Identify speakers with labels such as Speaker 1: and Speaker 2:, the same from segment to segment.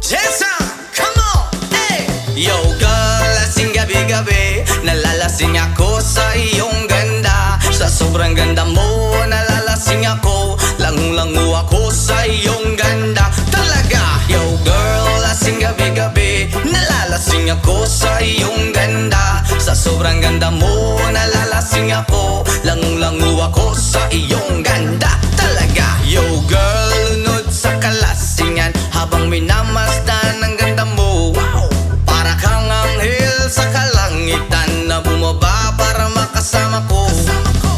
Speaker 1: Jason, come on, hey! Yo girl, lasing gabi-gabi, nalalasing ako sa iyong ganda. Sa sobrang ganda mo, nalalasing ako, langung-langu ako sa iyong ganda. Talaga, yo girl, lasing gabi-gabi, nalalasing ako sa iyong ganda. Sa sobrang ganda mo, nalalasing ako, langung-langu ako sa iyong ganda. Talaga, yo girl, lunod sa kalasingan habang minamasdan ang ganda mo. Wow! Para kang anghel sa kalangitan na bumaba para makasama ko.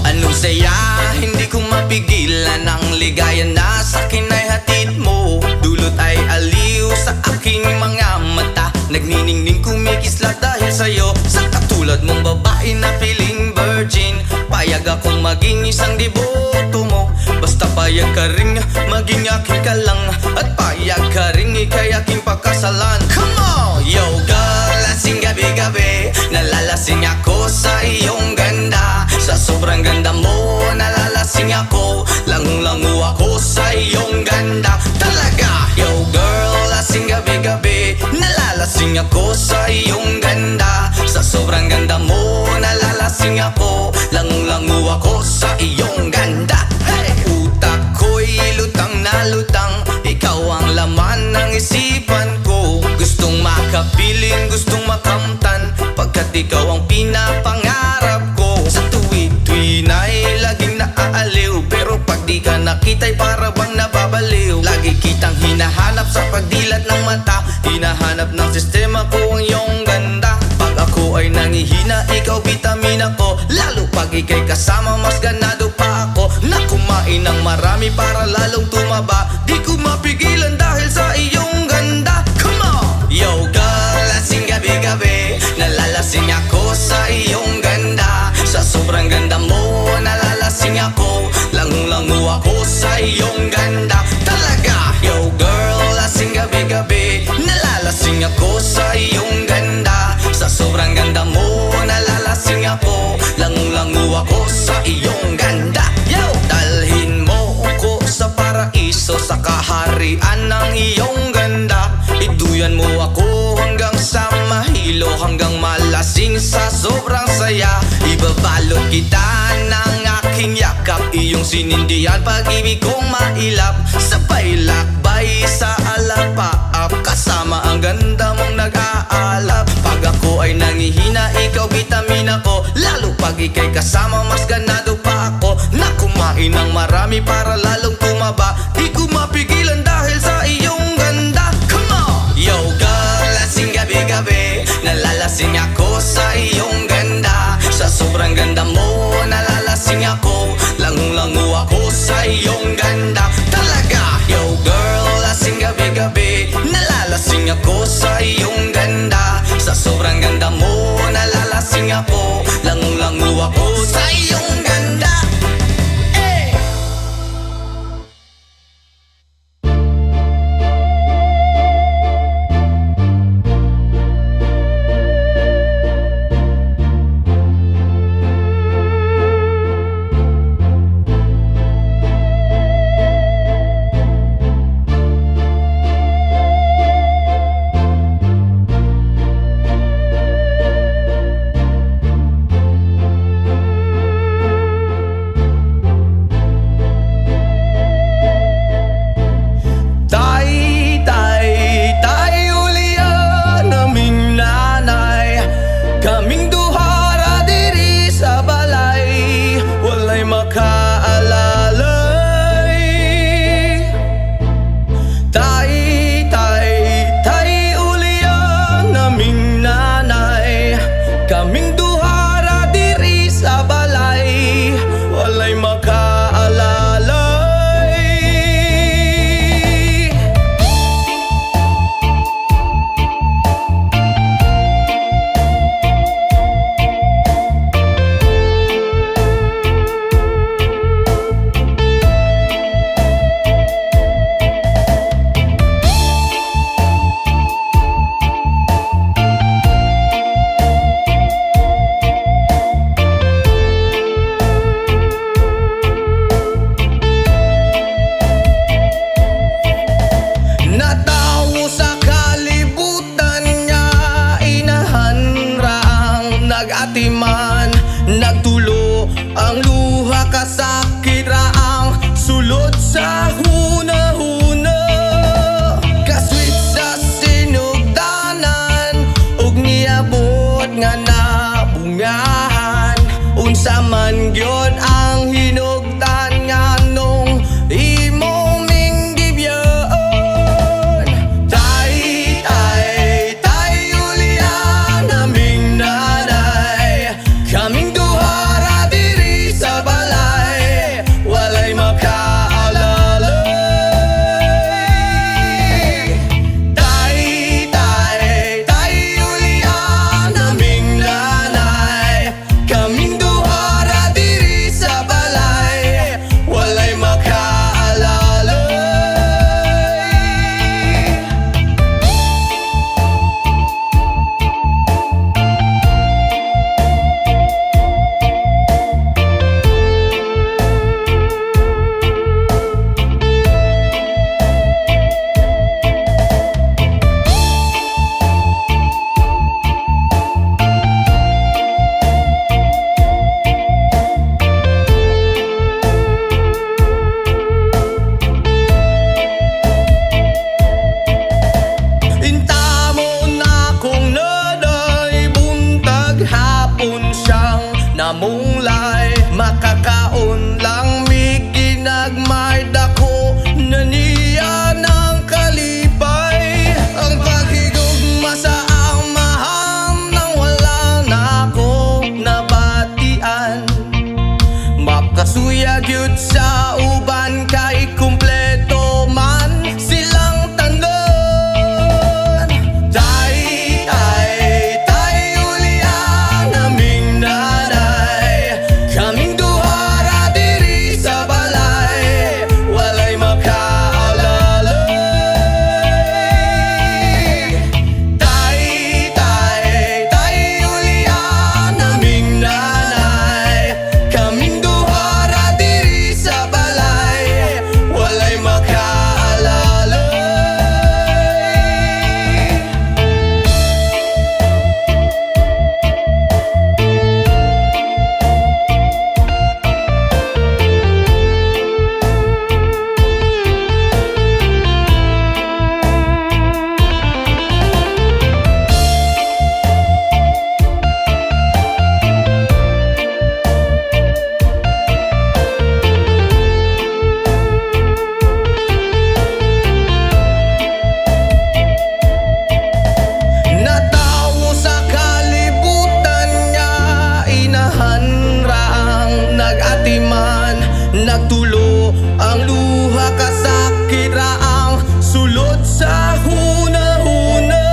Speaker 1: Anong saya, hindi ko mapigilan ang ligaya na sa akin ay hatid mo. Dulot ay aliw sa aking mga mata, nagniningning kumikislat dahil sa'yo. Sa katulad mong babae na feeling virgin, payag akong maging isang deboto mo. Basta payag ka ring maging akin ka lang, at payag ka ring ikay aking pagkasalan. Come on! Yo girl, lasing gabi-gabi, nalalasing ako sa iyong ganda. Sa sobrang ganda mo, nalalasing ako, langung-langu ako sa iyong ganda. Talaga, yo girl, lasing gabi-gabi, nalalasing ako sa iyong ganda. Sa sobrang ganda mo, nalalasing ako, langung-langu ako sa iyong ganda. Hey! Utak ko'y lutang na lutang, ikaw ang laman ng isipan ko. Gustong makapiling, gustong makamtan, pagkat ikaw ang pinapangarap ko. Sa tuwi-tuwi na'y laging naaaliw, pero pag di ka nakita'y para bang nababaliw. Lagi kitang hinahanap sa pagdilat ng mata, hinahanap ng sistema ko ang iyong ganda. Pag ako ay nangihina, ikaw vitamina ko, lalo pag ika'y kasama mas ganado pa ako. Na kumain ng marami para lalong tumaba, di ko mapigilan dahil sa iyong ganda. Come on! Yo girl, lasing gabi-gabi, nalalasing ako sa iyong ganda. Sa sobrang ganda mo, nalalasing ako, langung-langu ako sa iyong ganda. Talaga, yo girl, lasing gabi-gabi, nalalasing ako sa iyong ganda. Sa sobrang ganda mo, nalalasing ako, langung-langu ako sa iyong ganda. Yo! Dalhin mo ko sa paraiso, sa kaharian ng iyong ganda. Iduyan mo ako hanggang sa mahilo, hanggang malasing sa sobrang saya. Ibabalot kita ng aking yakap, iyong sinindihan pag-ibig kong mailap. Sabay lakbay sa alapaap, kasama ang ganda mong nag-aalap. Pag ako ay nangihina, ikaw vitamina ko, lalo pag ika'y kasama mas ganado pa ako. Na kumain ng marami para lalong tumaba, di ko mapigilan dahil sa iyong ganda. Come on! Yo girl, lasing gabi-gabi, nalalasing ako sa iyong ganda. Sa sobrang ganda mo, nalalasing ako, langung-langu ako sa iyong ganda. Talaga, yo girl, lasing gabi-gabi, nalalasing ako sa iyong ganda. Sa sobrang ganda mo, nalalasing ako, langung-langu ako sa iyong ganda. man gyud ang hinugdan nga nung imong minggibyon. Tay, tay, tay, Julian, aming nanay, kaming duha ra diri sa balay, walay makaalalay. Tay, tay, tay, Julian, aming nanay, kaming duha ra diri sa balay, walay makaalalay. Intamon akong naday, buntag hapon siyang namunglay. Makakaon lang mi ginagmay, dako na niya ng kalipay. Ang paghigugma sa amahan nang wala na akong nabatian. Makasuya gyud sa uban kay kumpleto man silang tanan. Tay, tay, tay, Julian, aming nanay, kaming duha ra diri sa balay, walay makaalalay. Tay, tay, tay, Julian, aming nanay, kaming duha ra diri sa balay, walay makaalalay. Natawo sa kalibutan nga inahan ra ang nag-atiman, nagtulo ang luha, kasakit ra ang sulod sa hunahuna.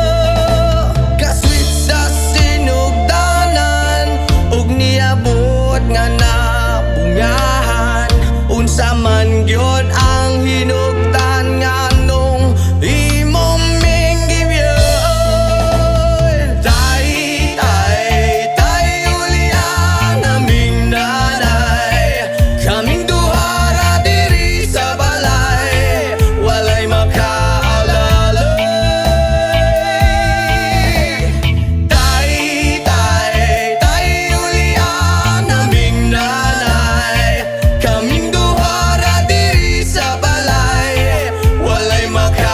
Speaker 1: Kaswit sa sinugdanan ug niabot nga nabungahan, unsa man gyud ang hinugdan nga nung imong minggibyon. Tay, tay, tay, Julian, aming nanay, kaming duha ra diri sa balay, walay makaalalay. Tay, tay, tay, Julian, aming nanay, kaming duha ra diri sa balay, walay makaalalay.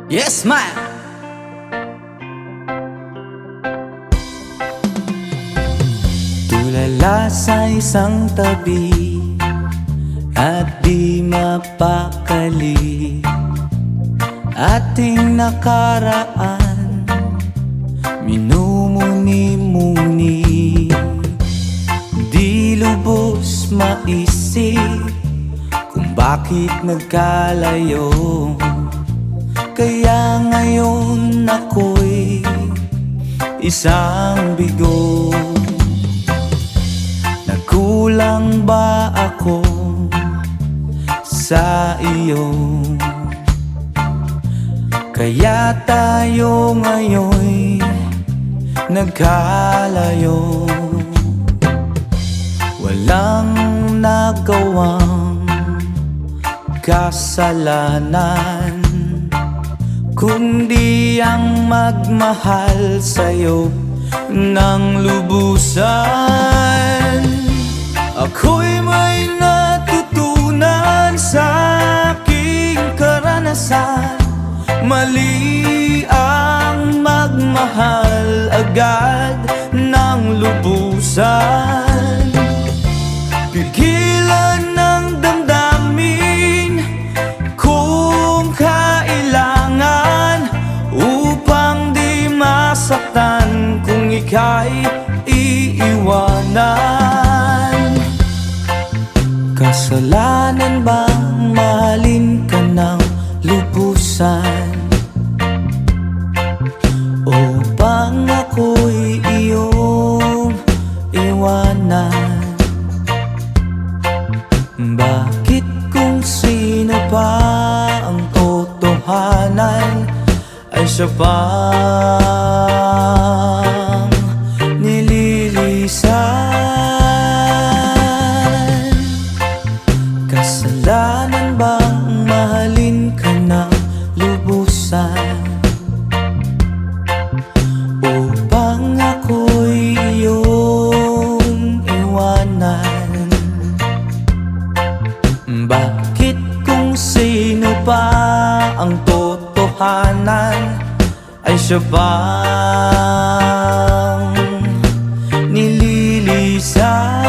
Speaker 2: Yes, ma'am! Tulala sa isang tabi at di mapakali, ating nakaraan minumuni-muni, di lubos maisip kung bakit nagkalayo. Kaya ngayon ako'y isang bigo. Kulang ba ako sa iyo? Kaya tayo ngayon'y nagkalayo. Walang nagawang kasalanan, kundi ang magmahal sa'yo ng lubusan. Ako'y may natutunan sa aking karanasan. Mali ang magmahal agad ng lubusan. Pigilan ng damdamin kung kailangan, upang di masaktan kung ika'y iiwanan. Kasalanan bang mahalin ka ng lubusan? O bang ako'y iyong iwanan? Bakit kung sino pa ang totohanan ay siya pang nililisan? Kasalanan bang mahalin ka ng lubusan? Upang ako'y iyong iwanan? Bakit kung sino pa ang totohanan ay siya pang nililisan?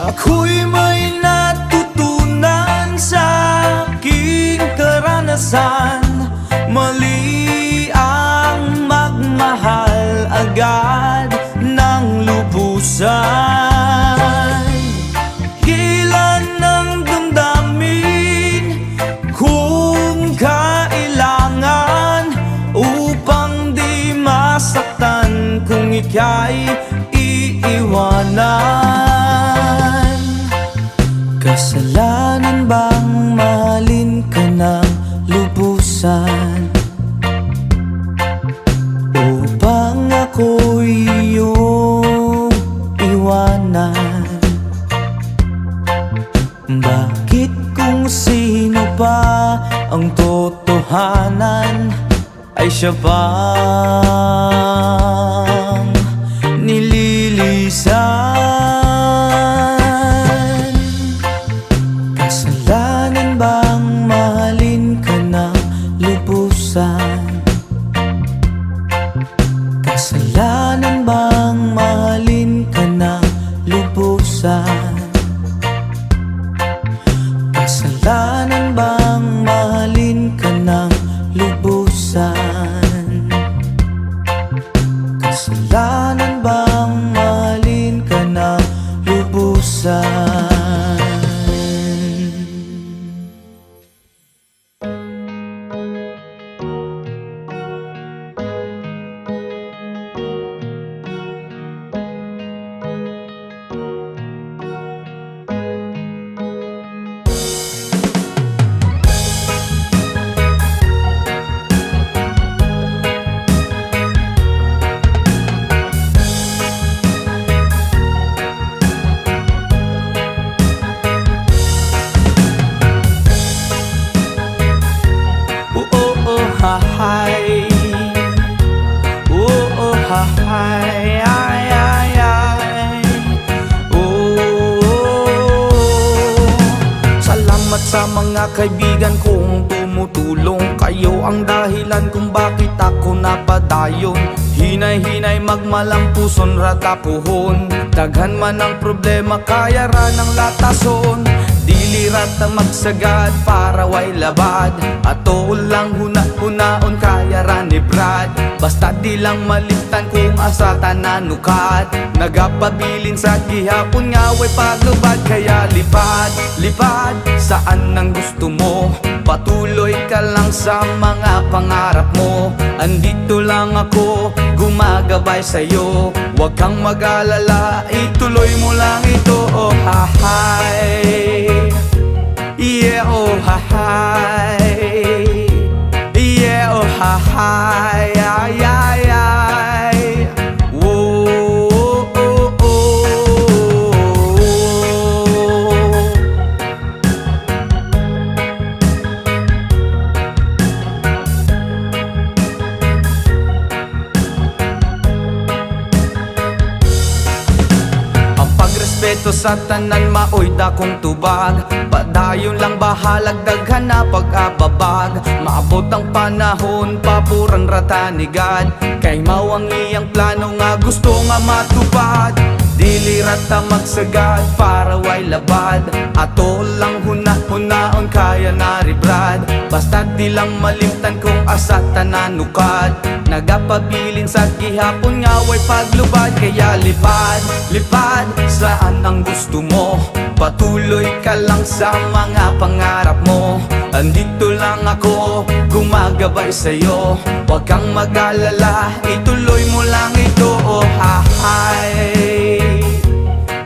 Speaker 2: Ako'y may natutunan sa aking karanasan. Mali ang magmahal agad ng lubusan. Gilan ng damdamin kung kailangan, upang di masaktan kung ika'y iiwanan. Kasalanan bang mahalin ka ng lubusan? O bang ako'y iyong iwanan? Bakit kung sino pa ang totohanan ay siya pang nililisan? Kasalanan bang mahalin ka ng lubusan? Kasalanan bang mahalin ka ng lubusan? Kasalanan bang mahalin ka ng lubusan? Kasalanan bang mahalin ka ng lubusan? Hi, oh, hi, ay, ay, ay. Salamat sa mga kaibigan kong tumutulong. Kayo ang dahilan kung bakit ako napadayon. Hinay-hinay magmalampuson ratapuhon. Daghan man ang problema kaya ra ng latason. Dili rata magsagad para way labad. Ato lang huna-hunaon kaya ra ni Brad. Basta di lang malimtan kung asa tananukat. Nagapabilin sa gihapon nga way paglubad. Kaya lipad, lipad saan ang gusto mo. Patuloy ka lang sa mga pangarap mo. Andito lang ako, gumagabay sa'yo. Huwag kang mag-alala, ituloy mo lang ito. Oh hahay, yeah oh hahay, yeah oh hahay, ay ay ay. Whoa, oh, oh, oh. Respeto sa tanan maoy dakong tubag. Padayon lang bahalag daghan na pag-ababag. Maabot ang panahon papuran rata ni God. Kay mawang iyang plano nga gusto nga matupad. Dili rata magsagad para way labad. Ato lang huna-hunaon kaya na ri Brad. Basta di lang malimtan kung asa tananukad. Nagapabilin sa gihapon nga way paglubad. Kaya lipad, lipad saan ang gusto mo. Patuloy ka lang sa mga pangarap mo. Andito lang ako, gumagabay sa'yo. Huwag kang mag-alala, ituloy mo lang ito. Oh hahay,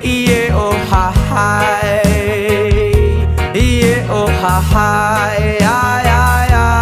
Speaker 2: yeah oh hahay, yeah oh hahay, ay ay ay.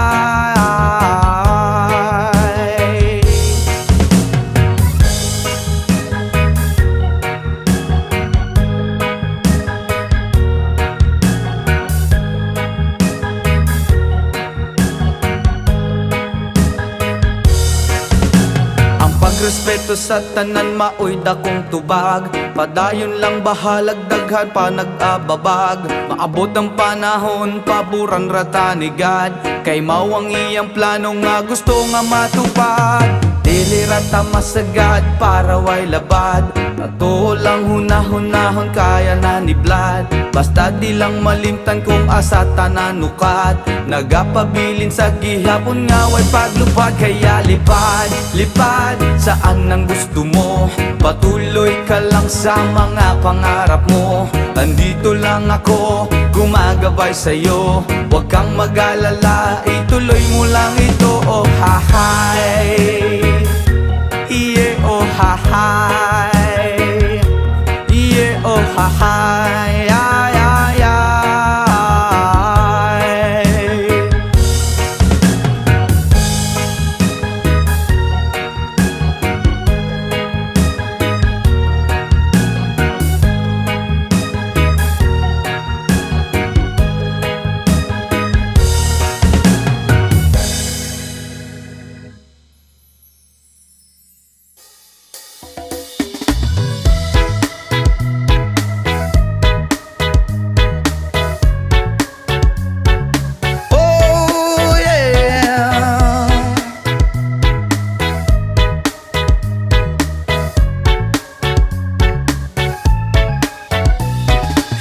Speaker 2: Respeto sa tanan maoy dakong tubag. Padayon lang bahalag daghan pa nag-ababag. Maabot ang panahon paburan rata ni God. Kay mawang iyang plano nga gusto nga matupad. Dili rata masagad para way labad. Ato lang huna-hunahon kaya na ni Vlad. Basta di lang malimtan kung asa tananukat. Nagapabilin sa gihapon nga way paglupad. Kaya lipad, lipad saan ang gusto mo. Patuloy ka lang sa mga pangarap mo. Andito lang ako, gumagabay sa'yo. Huwag kang mag-alala, ituloy mo lang ito. Oh hahay, yeah oh hahay, yeah oh hahay, ay ay ay.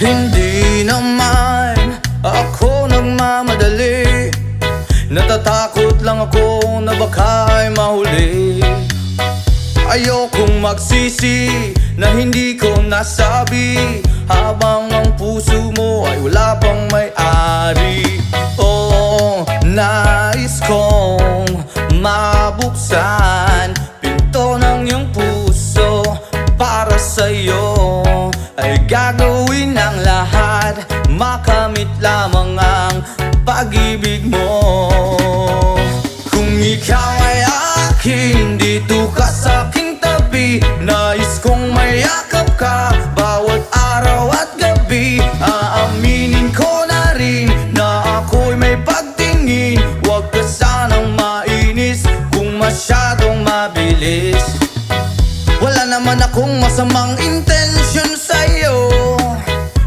Speaker 2: Hindi naman ako nagmamadali. Natatakot lang ako na baka'y mahuli. Ayokong magsisi na hindi ko nasabi, habang ang puso mo ay wala pang may-ari. Oh, nais kong mabuksan pinto ng iyong puso para sa'yo. Ay gagawin ang lahat, makamit lamang ang pag-ibig mo. Kung ikaw ay akin, dito ka sa aking tabi. Nais kong mayakap ka bawat araw at gabi. Aaminin ko na rin na ako'y may pagtingin. Huwag ka sanang mainis kung masyadong mabilis. Wala naman akong masamang intensyon sa'yo.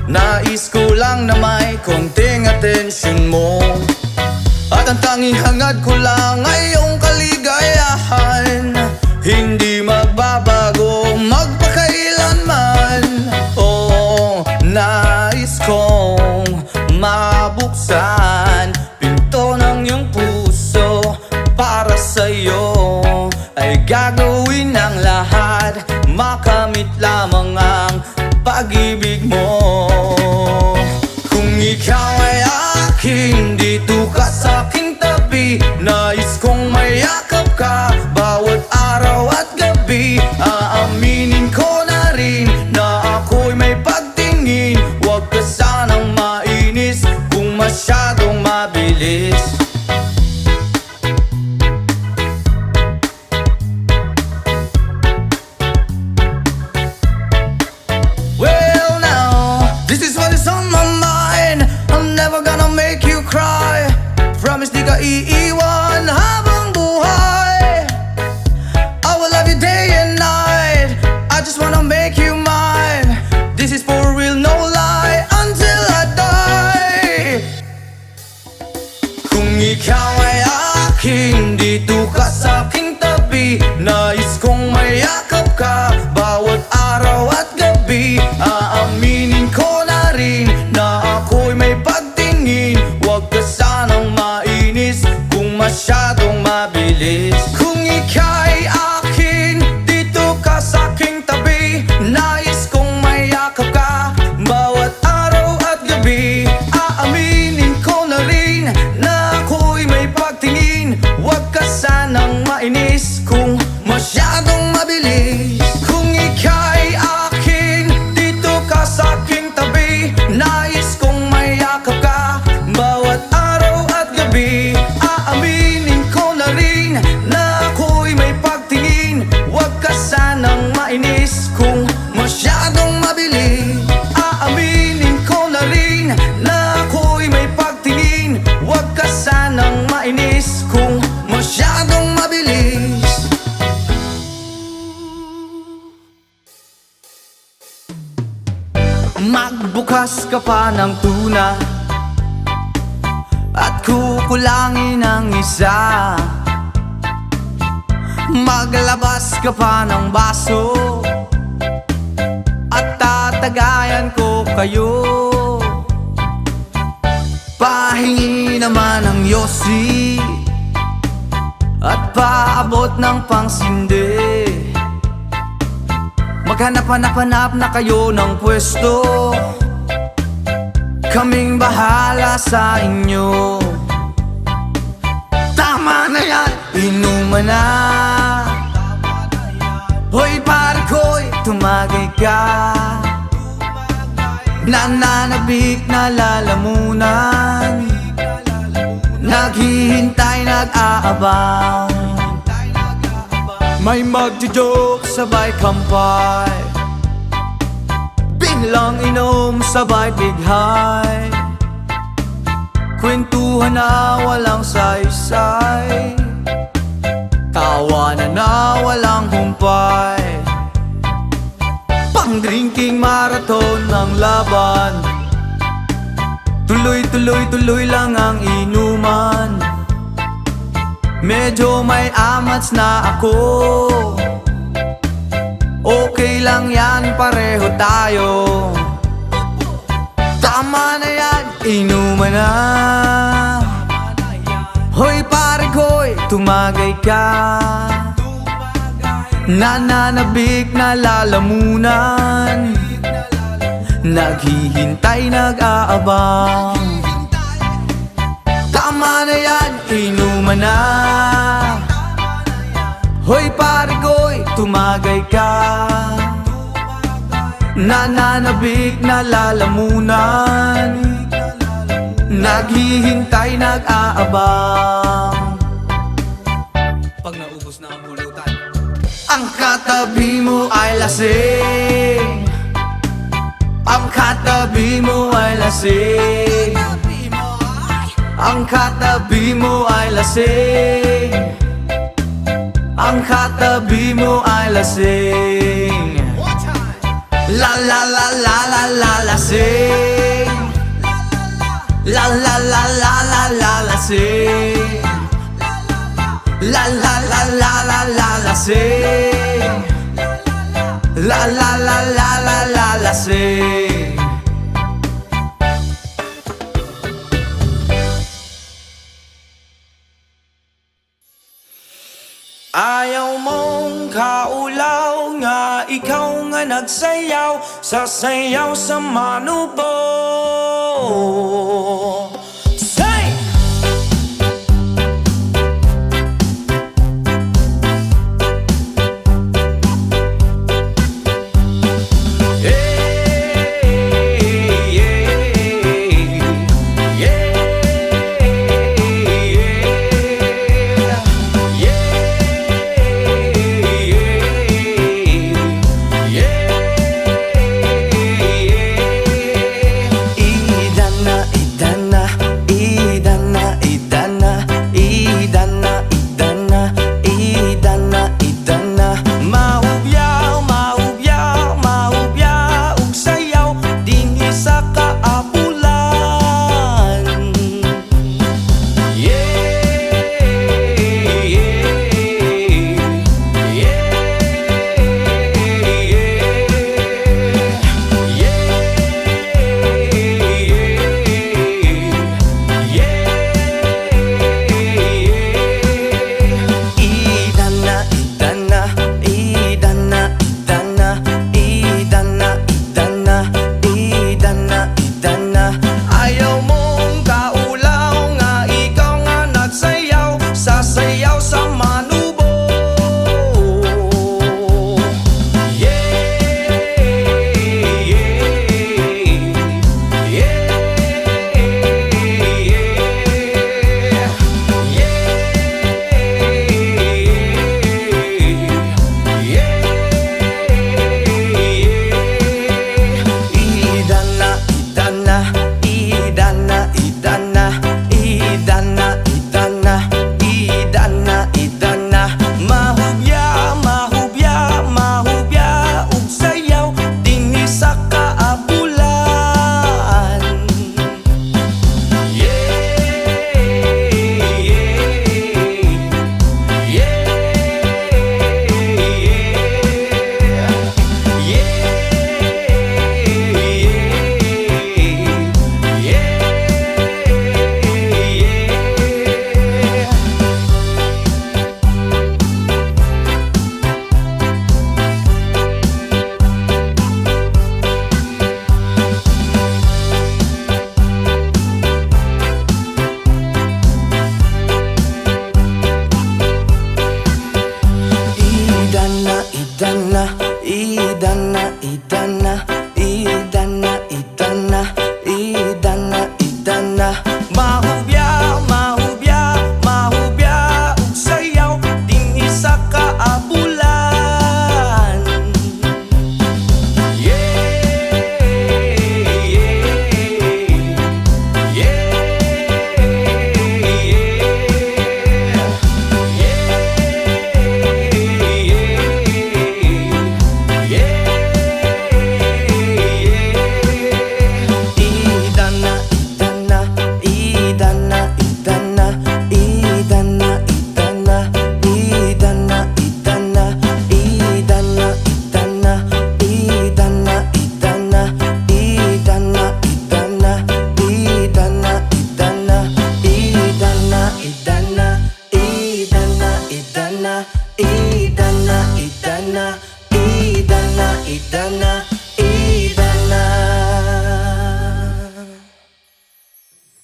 Speaker 2: Nais ko lang na may konting atensyon mo. At ang tanging hangad ko lang ay iyong kaligayahan. Hindi Gagawin ang lahat, makamit lamang ang pag-ibig mo. Kung ikaw ay akin, dito ka sa aking tabi. Nais kong mayakap ka bawat araw at gabi. Aaminin ko na rin na ako'y may pagtingin. Huwag ka sanang mainis kung masyadong mabilis. Well now, this is what is on my mind. I'm never gonna make you cry. Promise di ka iiwan habang buhay. I will love you day and night. I just wanna make you mine. This is for real, no lie, until I die. Kung ikaw ay akin, dito ka sa aking tabi. Nais kong mayakap ka bawat araw at gabi. Aaminin ko na rin na ako'y may pagtingin. Huwag ka sanang mainis kung masyadong mabilis. Kung ika'y akin, dito ka sa aking tabi. Nais kong mayakap ka bawat araw at gabi. Aaminin ko na rin na ako'y may pagtingin. Huwag ka sanang mainis kung masyadong mabilis. Kung ika'y akin, dito ka sa aking tabi. Nais kong mayakap ka bawat araw at gabi. Aaminin ko na rin na ako'y may pagtingin. Huwag ka sanang mainis kung masyadong mabilis. Aaminin ko na rin na ako'y may pagtingin. Huwag ka sanang mainis kung masyadong mabilis. Magbukas ka pa ng tuna at kukulangin ang isa. Maglabas ka pa ng baso at tatagayan ko kayo. Pahingi naman ng yosi at paabot ng pangsindi. Maghanap-hanap na kayo ng pwesto. Kaming bahala sa inyo. Tama na yan, inuman na. Hoy pare ko'y tumagay ka. Nananabik na lalamunan. Naghihintay, nag-aabang. May magjo-joke, sabay kampay. Biglang inom, sabay bighay. Kwentuhan na walang saysay. Tawanan na walang humpay. Pang-drinking marathon ng laban. Tuloy-tuloy-tuloy lang ang inuman. Medyo may amats na ako. Okay lang yan, pareho tayo. Tama na yan, inuman na. Hoy pare ko'y tumagay ka. Nananabik na lalamunan. Naghihintay, nag-aabang. Tama na yan, inuman na. Hoy pare ko'y tumagay ka. Nananabik na lalamunan. Naghihintay, nag-aabang. Pag naubos na ang bulutan, ang katabi mo ay lasing. Ang katabi mo ay lasing. Ang katabi mo ay lasing. Ang katabi mo ay lasing. La la la la la la lasing. La la la la la la lasing. La la la la la la lasing. La la la la la la lasing. Ayaw mong kaulaw nga ikaw nga nagsayaw sa sayaw sa Manubo. Say!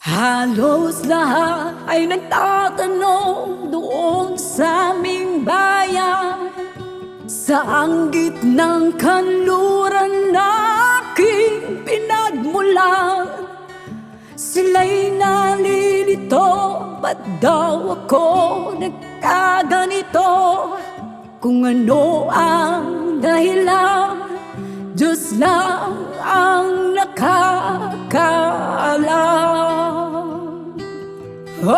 Speaker 3: Halos lahat ay nagtatanong doon sa aming bayan, saang gitnang kanluran na aking pinagmulan. Sila'y nalilito, ba't daw ako nagkaganito? Kung ano ang dahilan, Diyos lang ang nakakaalam. Oh,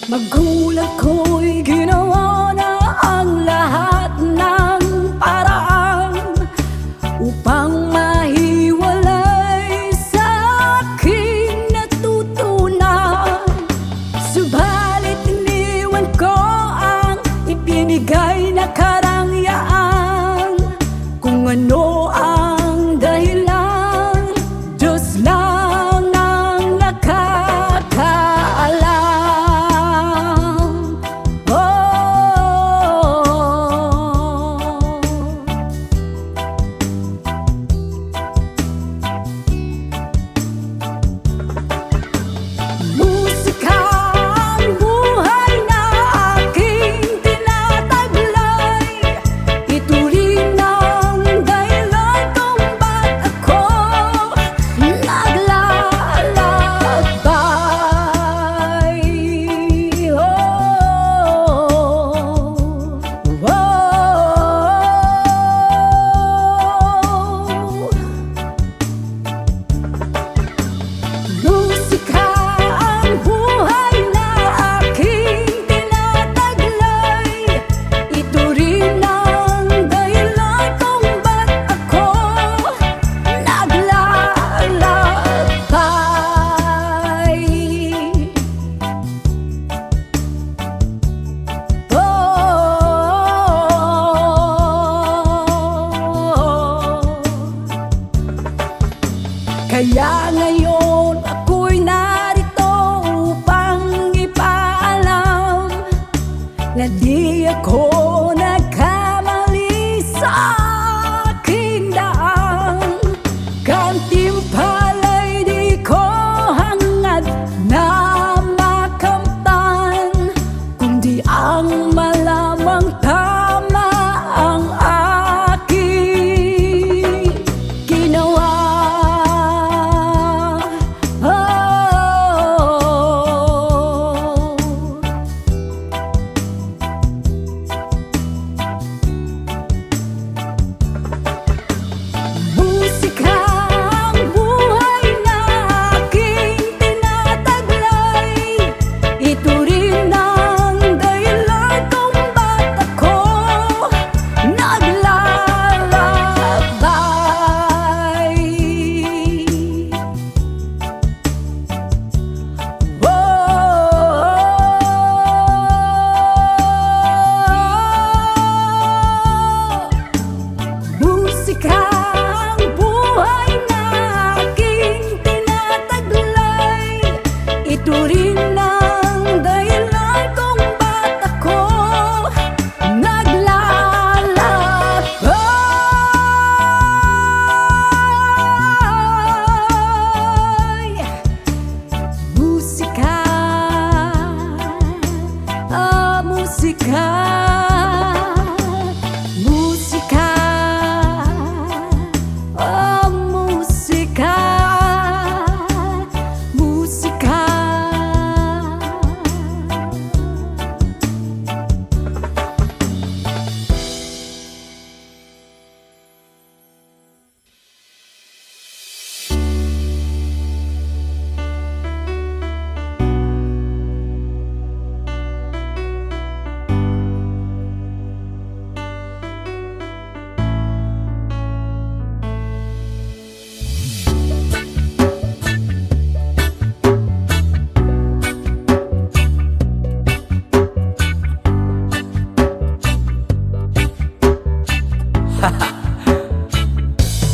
Speaker 3: magulat ko'y ginawa na ang lahat ng paraan upang mahiwalay sa aking natutunan. Subalit iniwan ko ang ibinigay na karang Kaya ngayon ako'y narito upang ipaalam na di ako nagkamali sa aking daan. Gantimpala'y di ko hangad na makamtan, kundi ang malamang tama ang aking ginawa. Musika ang buhay na aking tinataglay. Ito rin ang dahilan kung ba't ako naglalakbay. Musika ang buhay na aking tinataglay. Ito rin ang dahilan kung ba't ako naglalakbay. Musika, musika, musika, musika, musika.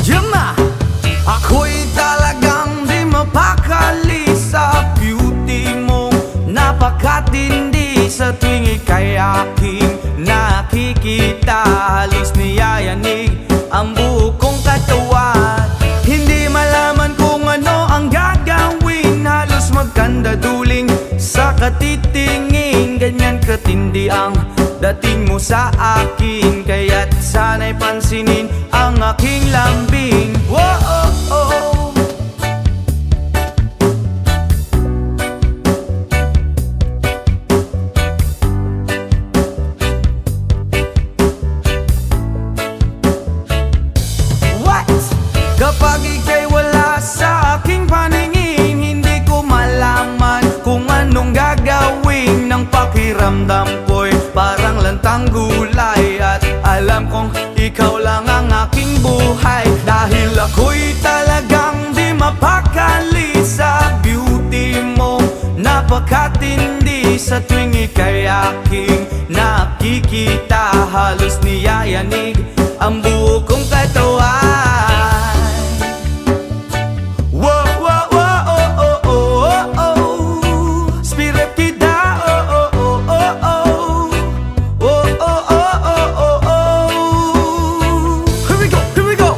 Speaker 2: Yama! Ako'y talagang di mapakali sa beauty mo. Napakatindi sa tuwing ika'y aking nakikita. Halos niyayanig ang buo kong katawan. Hindi malaman kung ano ang gagawin. Halos magkandaduling sa katitingin. Ganyan katindi ang dating mo sa akin, kaya't sana'y pansinin ang aking lambing. Whoa, oh, oh. What? Kapag ika'y wala sa aking paningin, hindi ko malaman kung anong gagawin. Ng pakiramdam ko'y parang lantang gulay, at alam kong ikaw lang ang aking buhay. Dahil ako'y talagang di mapakali sa beauty mo. Napakatindi sa tuwing ika'y aking nakikita. Halos niyayanig ang buo kong katawan. Whoa, whoa, whoa, oh, oh, oh, oh, oh. Spirit kita, oh, oh, oh, oh, oh. Oh, oh, oh, oh, oh, oh. Here we go, here we go.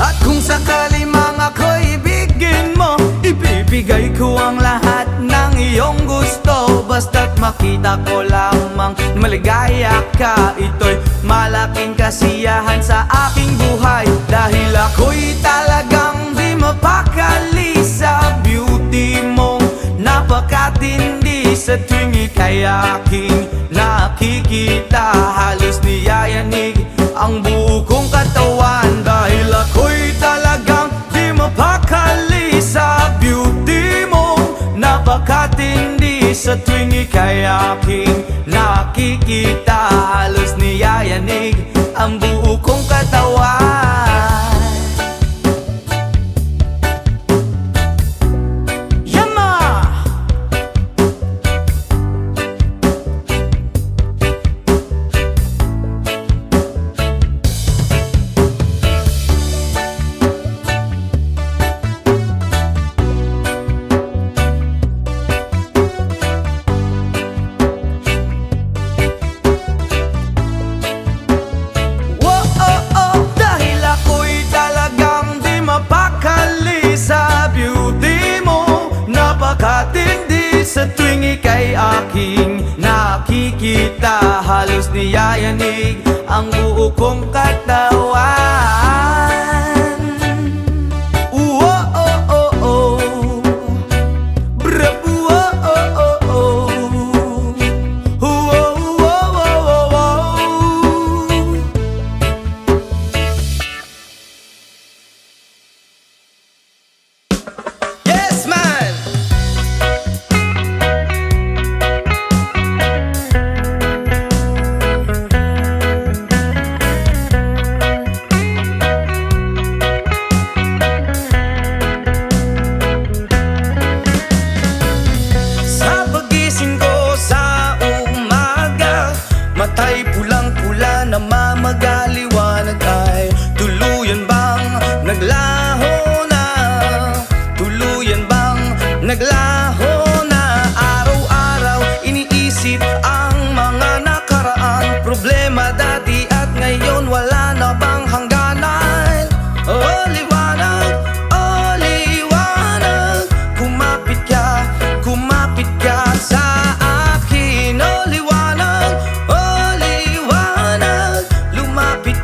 Speaker 2: At kung sakali mang ako'y ibigin mo, ibibigay ko ang lahat ng iyong gusto. Basta't makita ko lamang maligaya ka, ito'y malaking kasiyahan sa aking buhay. Dahil ako'y talagang di mapakali sa beauty mo. Napakatindi sa tuwing ika'y aking nakikita. Halos niyayanig ang buo kong katawan. Dahil ako'y talagang di mapakali sa beauty mo. Napakatindi sa tuwing ika'y aking nakikita. Halos niyayanig ang buo kong katawan. Yama! niyayanig ang buo kong katawan. Oh, oh, oh, oh. Bravo, oh, oh, oh, oh. Oh, oh, oh, oh, oh.
Speaker 1: Yes, man!
Speaker 2: Sa pagising ko sa umaga, matay pulang-pula na mamagaliwanag ay tuluyan bang naglaho na? Tuluyan bang naglaho na? Araw-araw iniisip ang mga nakaraan, problema dati at ngayon wala na bang hangganan? Oh liwanag, kumapit ka sa akin. Oh liwanag, lumapit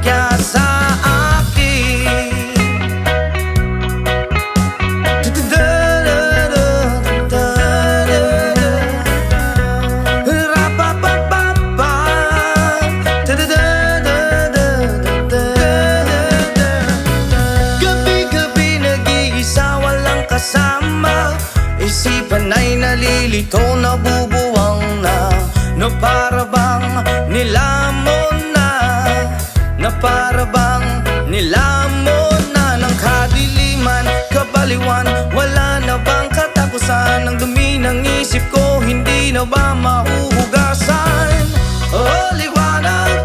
Speaker 2: ka sa akin. Gabi-gabi nag-iisa walang kasama, isipan ay nalilito, nabubuwang na para bang nilamon na, para bang nilamon na ng kadiliman, kabaliwan, wala na bang katapusan? Ang dumi ng isip ko, hindi na ba mahuhugasan? Oh liwanag,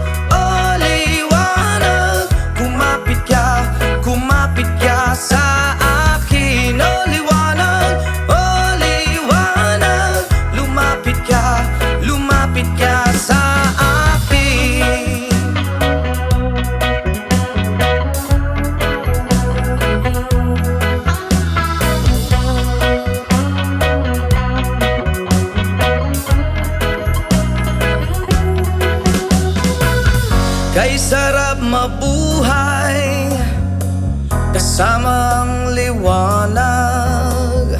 Speaker 2: kumapit ka sa akin. Oh liwanag, lumapit ka sa akin. Kay sarap mabuhay kasama ang liwanag,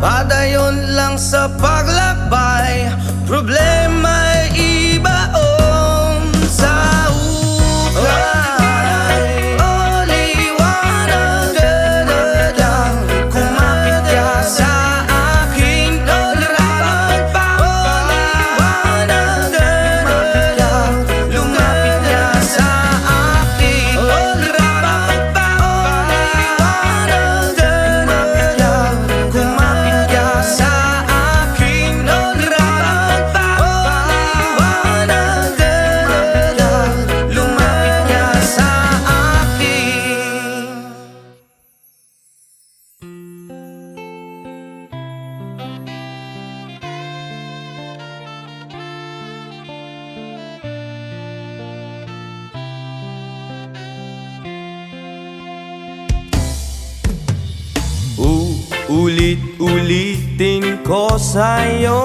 Speaker 2: padayon lang sa paglakbay, problema'y ibaon sa ukay. Oh liwanag, kumapit ka sa akin. Oh liwanag, lumapit ka sa akin. Oh liwanag, kumapit ka sa akin. Oh liwanag, lumapit ka sa akin. Ulit-ulitin ko sa'yo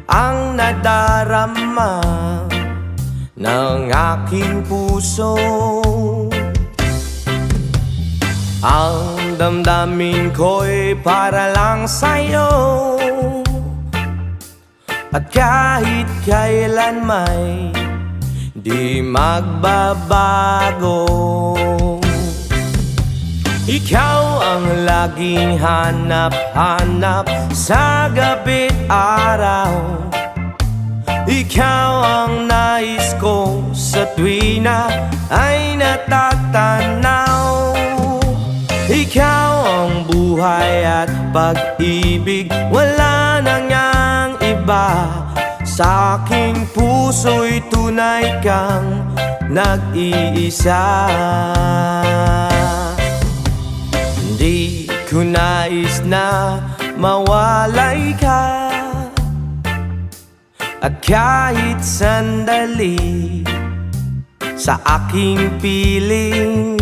Speaker 2: ang nadarama ng aking puso. Ang damdamin ko'y para lang sa'yo, at kahit kailan may di magbabago. Ikaw ang laging hanap-hanap sa gabi't araw. Ikaw ang nais ko sa tuwina ay natatanaw. Ikaw ang buhay at pag-ibig, wala na ngang iba. Sa aking puso'y tunay kang nag-iisa. Di ko nais na mawalay ka, at kahit sandali sa aking piling.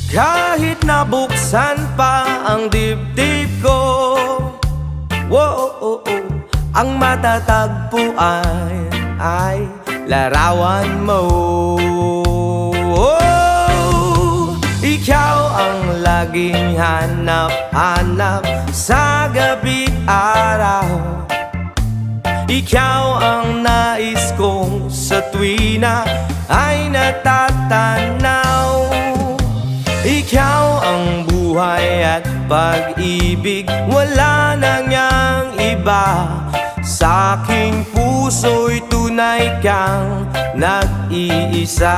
Speaker 2: Kahit nabuksan pa ang dibdib ko, Whoa, ang matatagpuan ay larawan mo. Ikaw ang laging hanap-hanap sa gabi't araw. Ikaw ang nais kong sa tuwina ay natatanaw. Ikaw ang buhay at pag-ibig, wala na ngang iba. Sa aking puso'y tunay kang nag-iisa.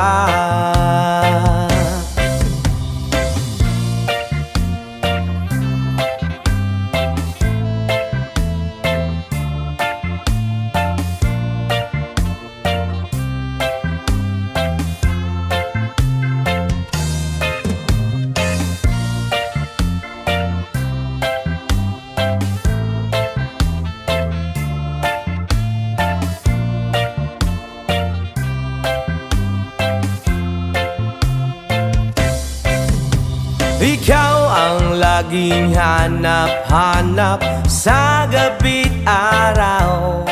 Speaker 2: Ikaw ang laging hanap-hanap sa gabi't araw.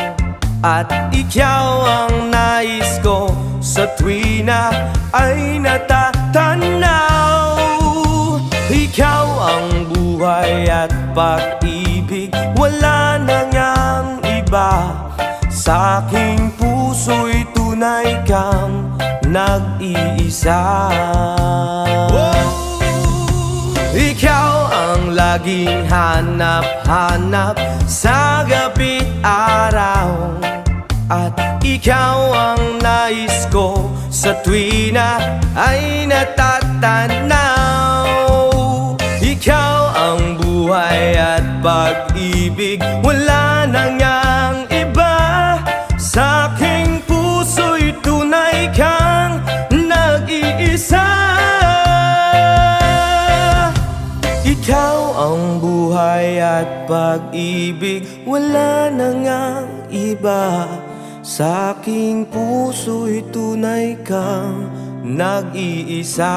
Speaker 2: At ikaw ang nais ko sa tuwina ay natatanaw. Ikaw ang buhay at pag-ibig, wala na ngang iba. Sa aking puso'y tunay kang nag-iisa. Ikaw ang laging hanap-hanap sa gabi't araw. At ikaw ang nais ko sa tuwina ay natatanaw. Ikaw ang buhay at pag-ibig, wala na ngang iba. Sa aking puso'y tunay kang nag-iisa. Ikaw ang buhay at pag-ibig, wala na ngang iba. Sa aking puso'y tunay kang nag-iisa.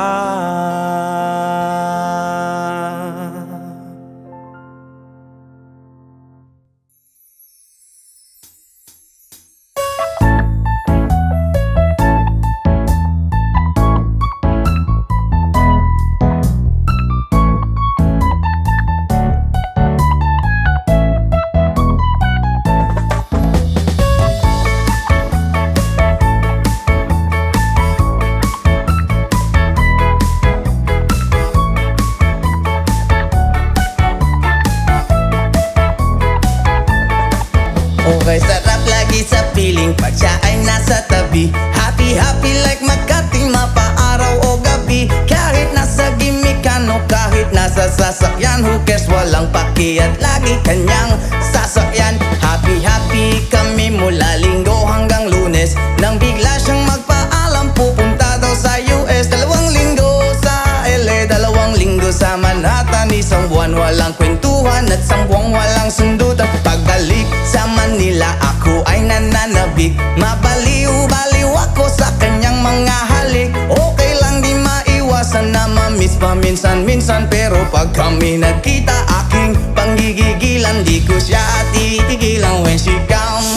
Speaker 1: Okay, sarap lagi sa piling pag siya ay nasa tabi. Happy, happy like Makati, mapaaraw o gabi. Kahit nasa gimmikan o kahit nasa sasakyan, who cares, walang paki at lagi kanyang sasakyan. Happy, happy kami mula Linggo hanggang Lunes. Nang bigla siyang magpaalam, pupunta daw sa US. 2 linggo sa LA, 2 linggo sa Manhattan. Isang buwan walang kwentuhan at 1 buwang walang sundutan. Pagbalik sa Manila, ako ay nananabik. Mabaliw-baliw ako sa kanyang mga halik. Okay lang di maiwasan na ma-miss paminsan-minsan. Pero pag kami nagkita, aking panggigigilan. Di ko siya titigilan when she comes.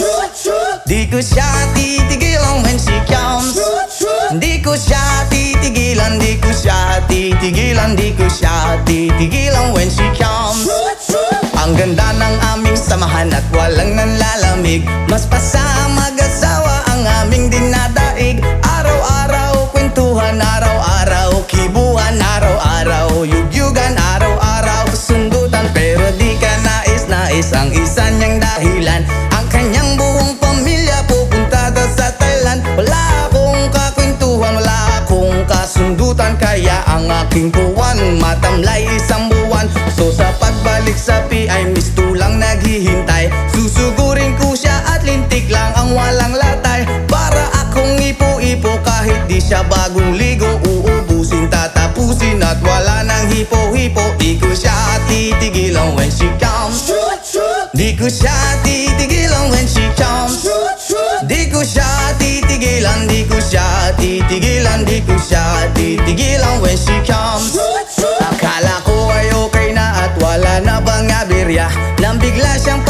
Speaker 1: Di ko siya titigilan when she comes. Di ko siya titigilan, di ko siya titigilan, di ko siya titigilan when she comes. Ang ganda ng aming samahan at walang nanlalamig. Mas pasa mag-asawa ang aming dinadaig. Araw-araw kwentuhan, araw-araw kibuhan, araw-araw yugyugan, araw-araw sundutan. Pero di ka nais-nais ang isa niyang dahilan. Ang kanyang buong pamilya pupunta daw sa Thailand. Wala akong kakwentuhan, wala akong kasundutan. Kaya ang aking buwan matamlay 1 buwan. So sa pagbalik sa ay misto lang naghihintay. Susugurin ko siya at lintik lang ang walang latay. Para akong ipo-ipo kahit di siya bagong ligo. Uubusin, tatapusin at wala nang hipo-hipo. Di ko siya titigilan when she comes. Di ko siya titigilan when she comes. Di ko siya titigilan, di ko siya titigilan, di ko siya titigilan when she comes. Akala ko ay okay na at wala na bang aberya. Nang bigla siyang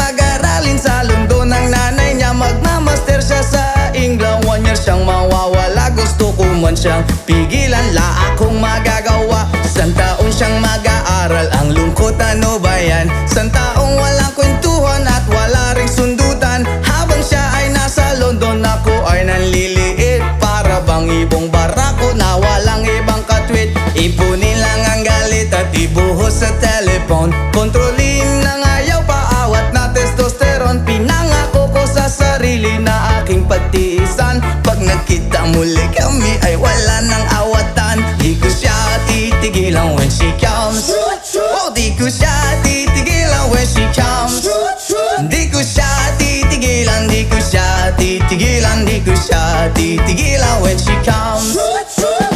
Speaker 1: man siyang pigilan, la akong magagawa. San taon siyang mag-aaral, ang lungkot ano ba yan? San taong walang kwentuhan at wala ring sundutan. Habang siya ay nasa London, ako ay nanliliit. Para bang ibong barako na walang ibang katwit. Ipunin lang ang galit at ibuhos sa telepon. Kontrolin ng ayaw, paawat na testosterone. Pinangako ko sa sarili na aking pagtiisan. Pag nagkita muli kami ay wala nang awatan. Di ko siya titigilan when she comes. Oh, di ko siya titigilan when she comes. Di ko siya titigilan, di ko siya titigilan, di ko siya titigilan when she comes.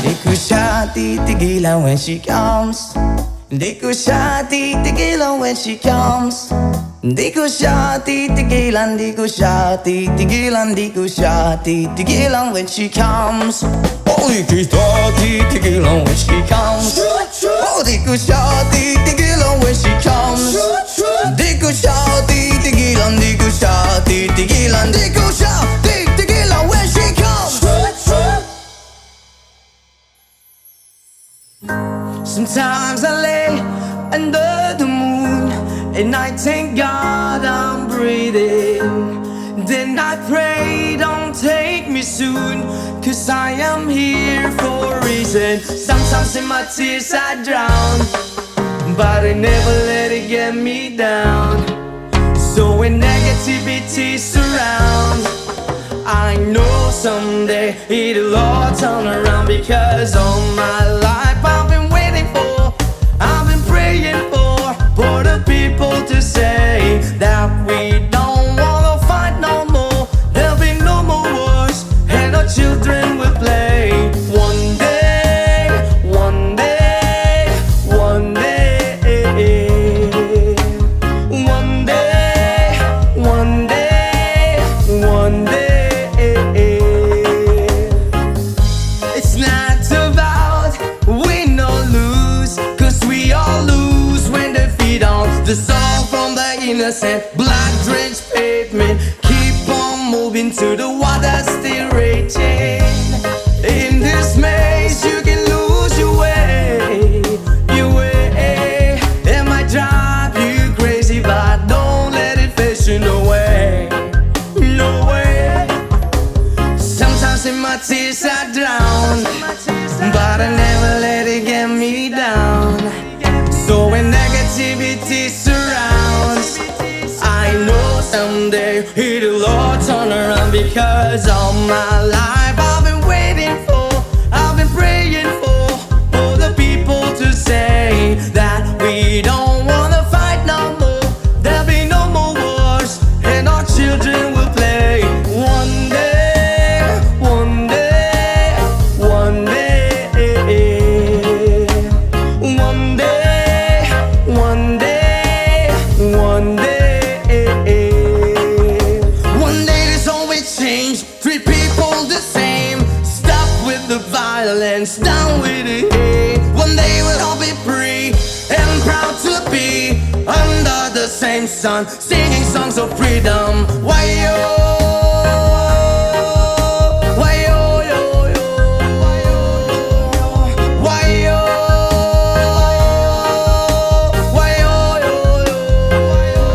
Speaker 1: Di ko siya titigilan when she comes. Di ko siya titigilan when she comes. Di ko siya titigilan, di ko siya titigilan, di ko siya titigilan when she comes. Oh, di ko siya titigilan when she comes. Oh, di ko siya titigilan when she comes. Di ko siya titigilan, di ko siya titigilan, di ko siya titigilan when she comes.
Speaker 2: Sometimes I lay under the moon and I thank God I'm breathing. Then I pray, don't take me soon, 'cause I am here for a reason. Sometimes in my tears I drown, but I never let it get me down. So when negativity surrounds, I know someday it'll all turn around. Because all my life I've been waiting for, I've been praying for the people to say that we don't wanna fight no more. There'll be no more wars and our children will play. One day, one day, one day, one day, one day, one day. It's not about win or lose, 'cause we all lose when defeat on the song from the innocent. Blood drenched pavement, keep on moving to the water still raging. In this maze you can lose your way, your way. It might drive you crazy, but don't let it face you, no way, no way. Sometimes in my tears I drown, but I never let it get me down. So when negativity surrounds, I know someday it'll all turn around. Because all my life I've been waiting for, I've been praying for the people to say that we don't wanna fight no more. There'll be no more wars and our children will play. One day, one day, one day, one day, one day, one day. One day there's always change, treat people the same. Stop with the violence, down with the hate. One day we'll all be free and proud to be under the same sun, singing songs of freedom. Why yo? Why yo yo yo? Why yo? Why yo yo yo?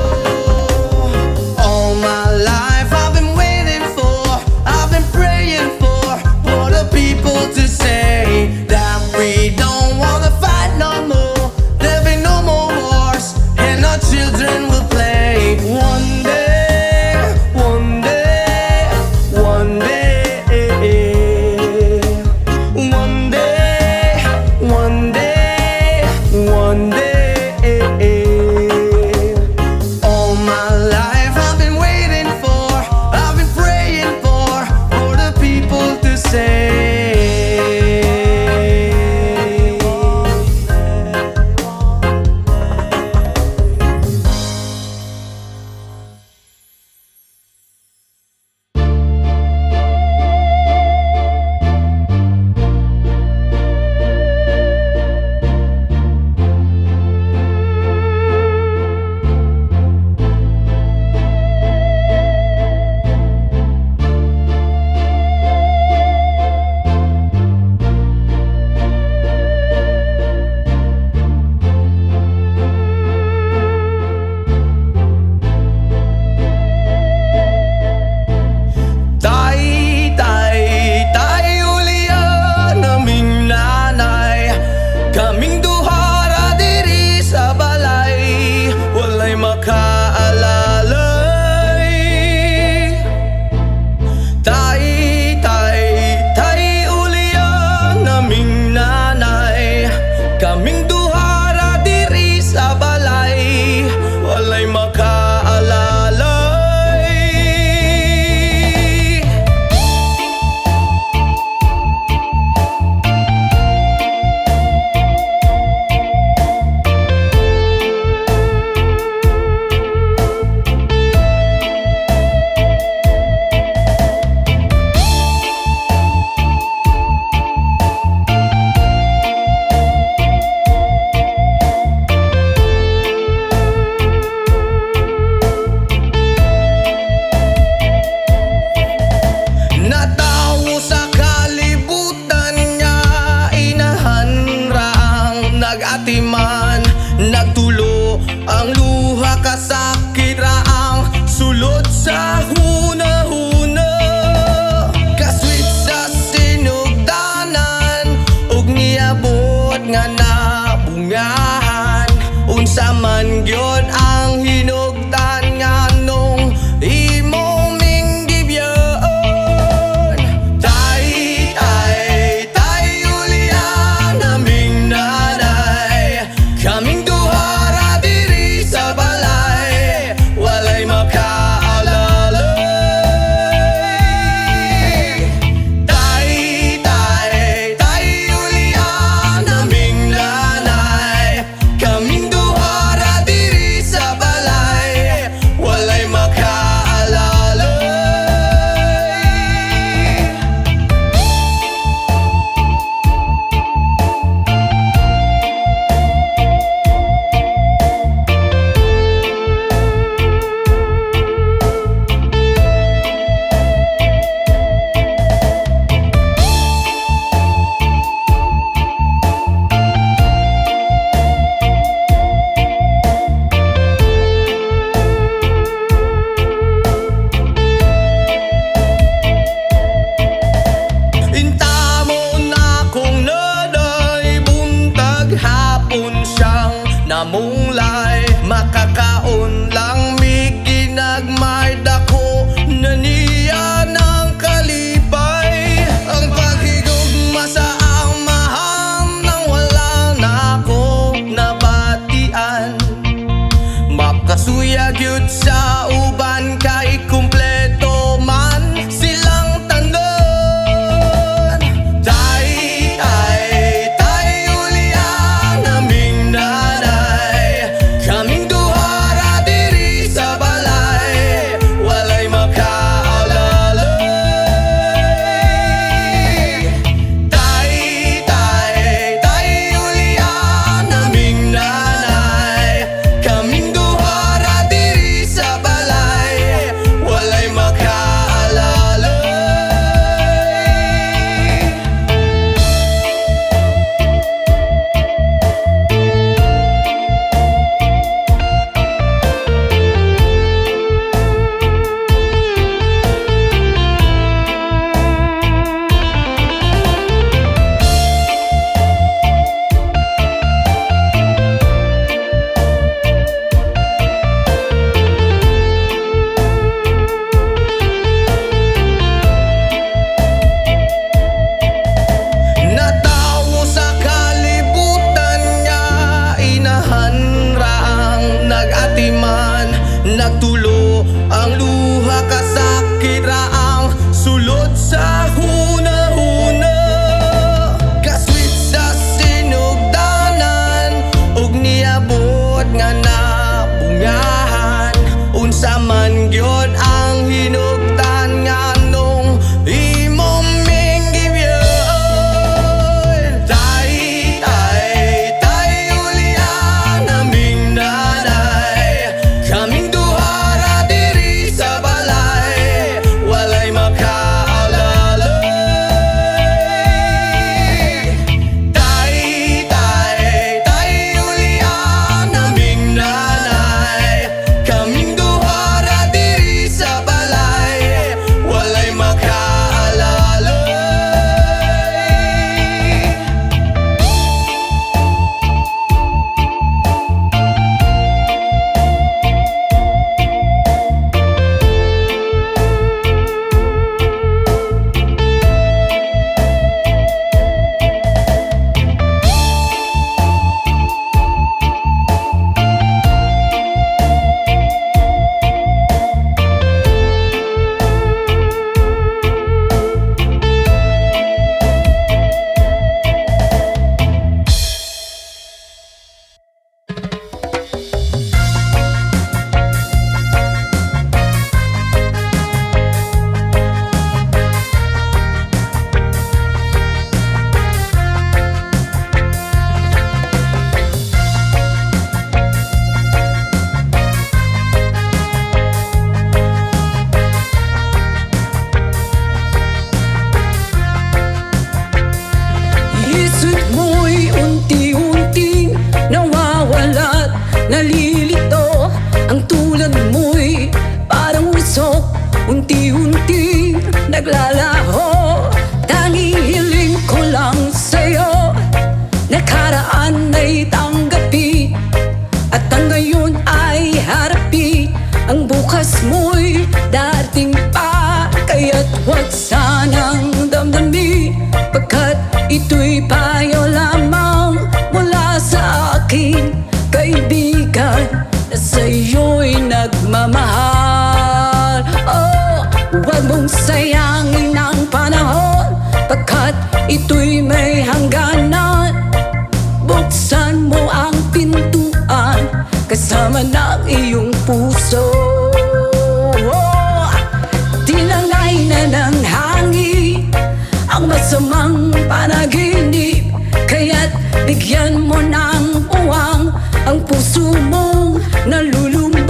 Speaker 2: All my life I've been waiting for, I've been praying for the people to say that we don't wanna fight no more. There'll be no more wars and our children will play. One day, one day.
Speaker 3: man ay tanggapin, at ang ngayon ay harapin. Ang bukas mo'y dating pa, kaya't huwag sanang damdamin, pagkat ito'y payo lamang mula sa akin, kaibigan, na sa'yo'y nagmamahal. Oh, huwag mong sayangin ang panahon, pagkat ito'y may hangganan. Buksan mo ang pintuan, kasama ng iyong puso. Oh, tinangay na ng hangin ang masamang panaginip, kaya't bigyan mo ng uwang ang puso mong nalulumbay.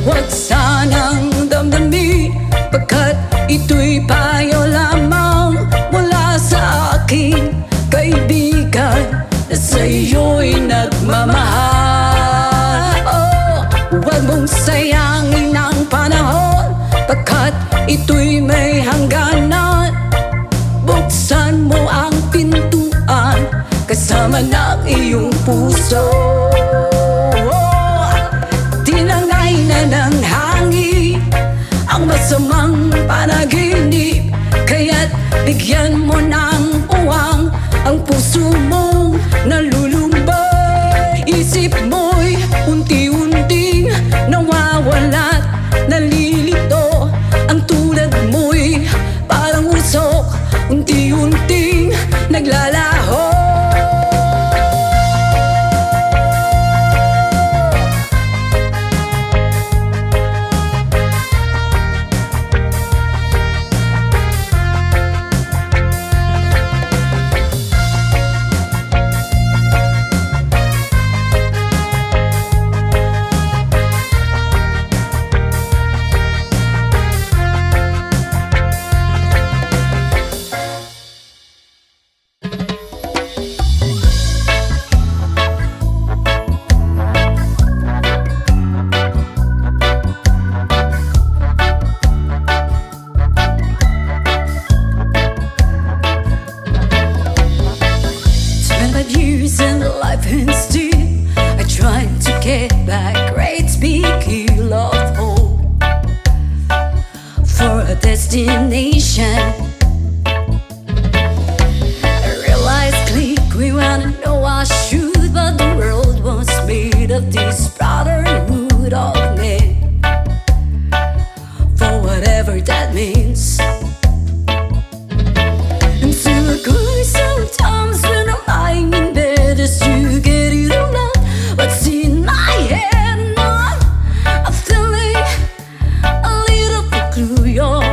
Speaker 3: Huwag sanang damdamin, pagkat ito'y payo lamang mula sa akin, kaibigan, na sa'yo'y nagmamahal. Oh, huwag mong sayangin ang panahon, pagkat ito'y may hangganan. Buksan mo ang pintuan, kasama ng iyong puso. Tinangay na ng hangin ang masamang panaginip, kaya't bigyan mo ng uwang ang puso mong nalulumbay. Isip mo'y unti-unting nawawala't nalilito, ang tulad mo'y parang usok, unti-unting naglalaho. Years in life and still I tried to get back great big hill of hope for a destination. I realized click, we wanna know our truth, but the world was made of this brotherhood of men, for whatever that means. And so I cry sometimes when I'm lying in bed, just to get it all out what's in my head. Now I'm feeling a little bit blue, y'all.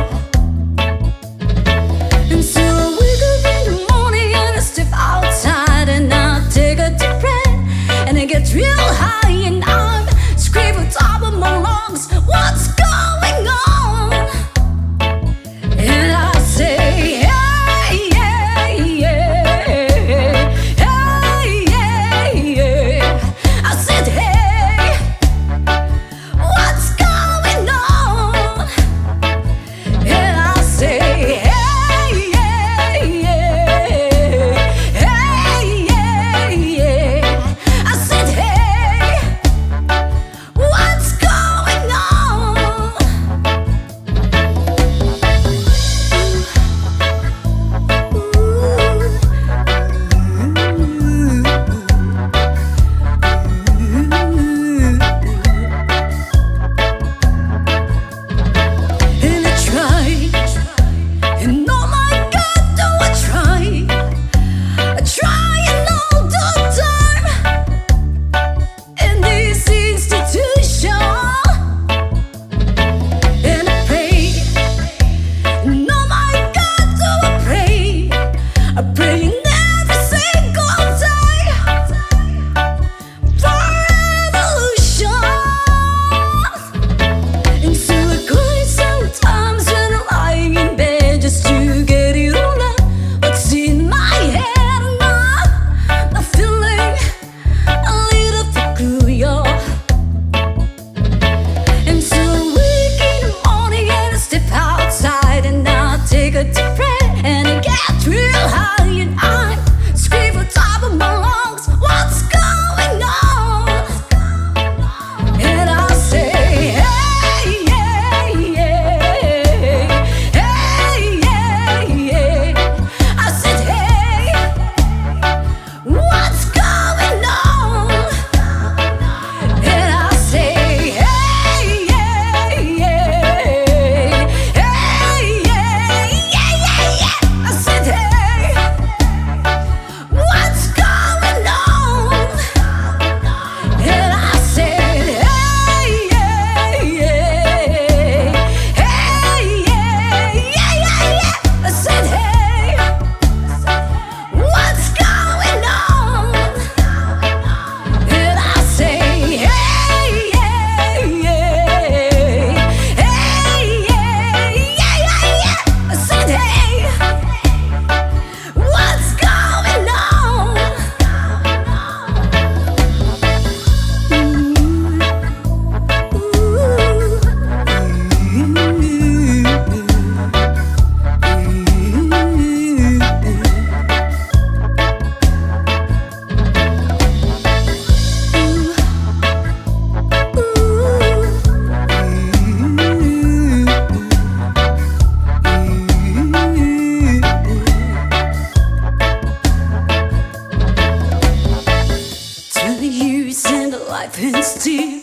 Speaker 3: life and still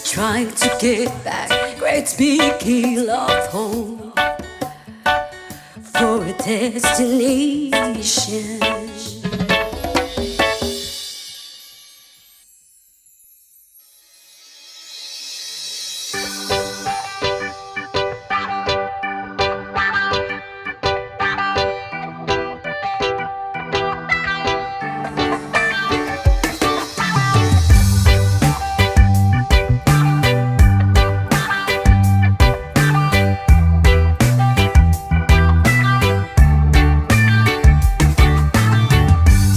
Speaker 3: trying to get back. Great big hill of hope for a destination.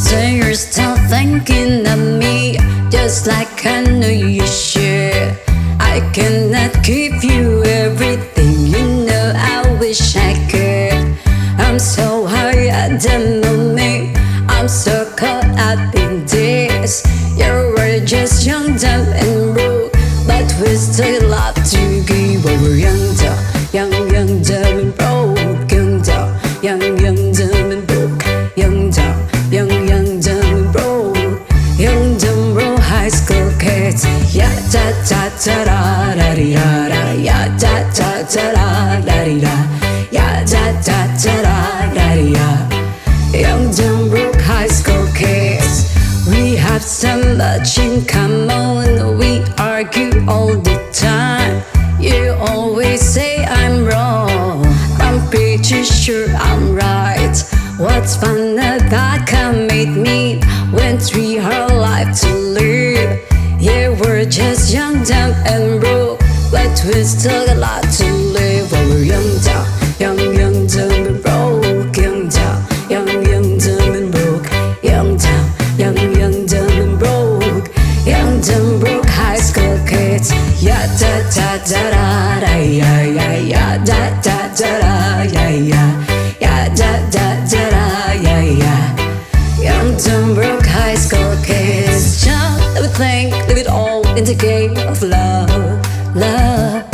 Speaker 3: So you're still thinking of me, just like I know you should. I cannot give you everything, you know I wish I could. I'm so high at the moment, I'm so caught up in this. You were just young, dumb and broke, but we still love to give. But we're young, dumb and broke. Young, dumb and broke. Young, dumb and broke. Young, dumb, broke high school kids. Ya da da da da da di da da. Ya da da da da da di da. Ya da da da da da di da. Young, dumb, broke high school kids. We have so much in common. We argue all the time. You always say I'm wrong, I'm pretty sure I'm right. What's fun about commitment when we have life to live? Yeah, we're just young, dumb and broke, but we still got a lot to live. While we're young, dumb and broke. Young, dumb and broke. Young, dumb and broke. Young, dumb, broke high school kids. Ya da da da da da ya ya ya da da da da ya ya ya da da da da ya ya. Young, dumb, broke high school kids. Jump, let me think, leave it all in the game of love, love.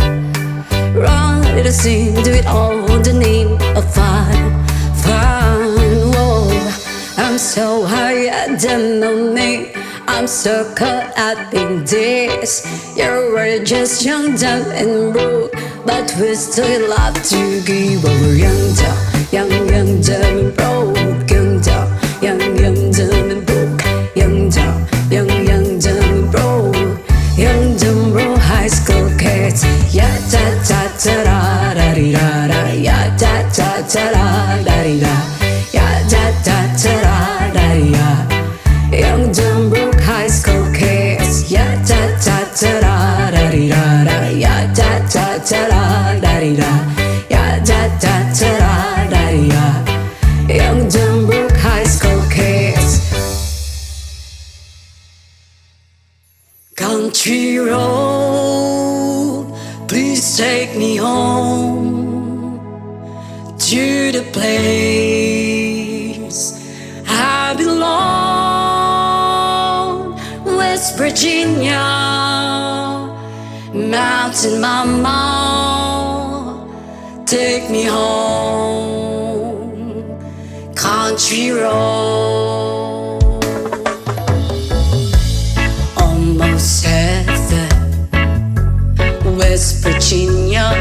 Speaker 3: Run, let us sing, do it all in the name of fun, fun. Whoa, I'm so high at the moment, I'm so caught up in this. You were just young, dumb and broke, but we still love to give. But we're young, dumb and broke. Young, dumb and broke. Young, dumb and broke. Young, dumb, broke high school kids. Ya da da da da da di da da. Ya da da da da da di da. Ya da da da da da di da. Young, dumb, broke high school kids. Ya da da da da da di da da. Ya da da da da da di da. Ya da da da da da di da. Young, dumb, broke high school kids. Country road, please take me home to the place I belong. West Virginia, Mountain Mama, take me home. Country road, almost heaven. West Virginia,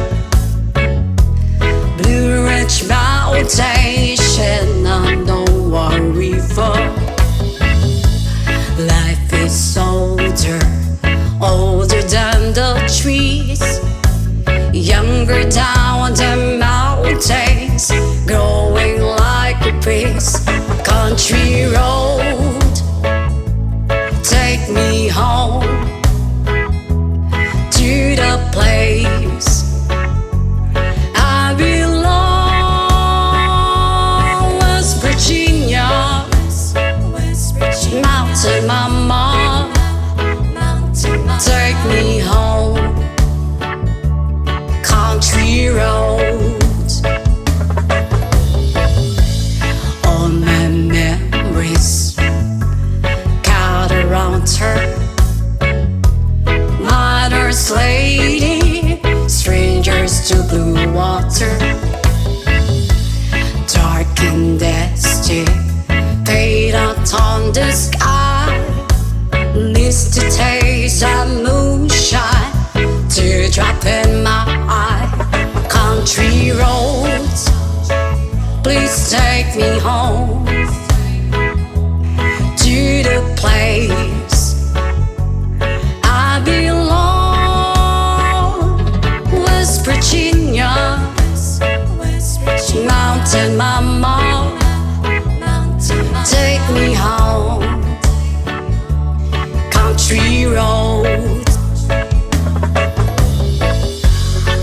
Speaker 3: Blue Ridge Mountain, Shenandoah River. Life is older, older than the trees, younger down the mountains, growing like a breeze. Country road, take me home to the place I belong. West Virginia, Mountain Mama, take me home. Country road, all my memories got around her. Mother's lady, strangers to blue water, dark and dusty, paint out on the sky, least to taste some moonshine, teardrop in my eye. Country roads, please take me home to the place I belong. West Virginia, Mountain Mama, take me home. Country roads,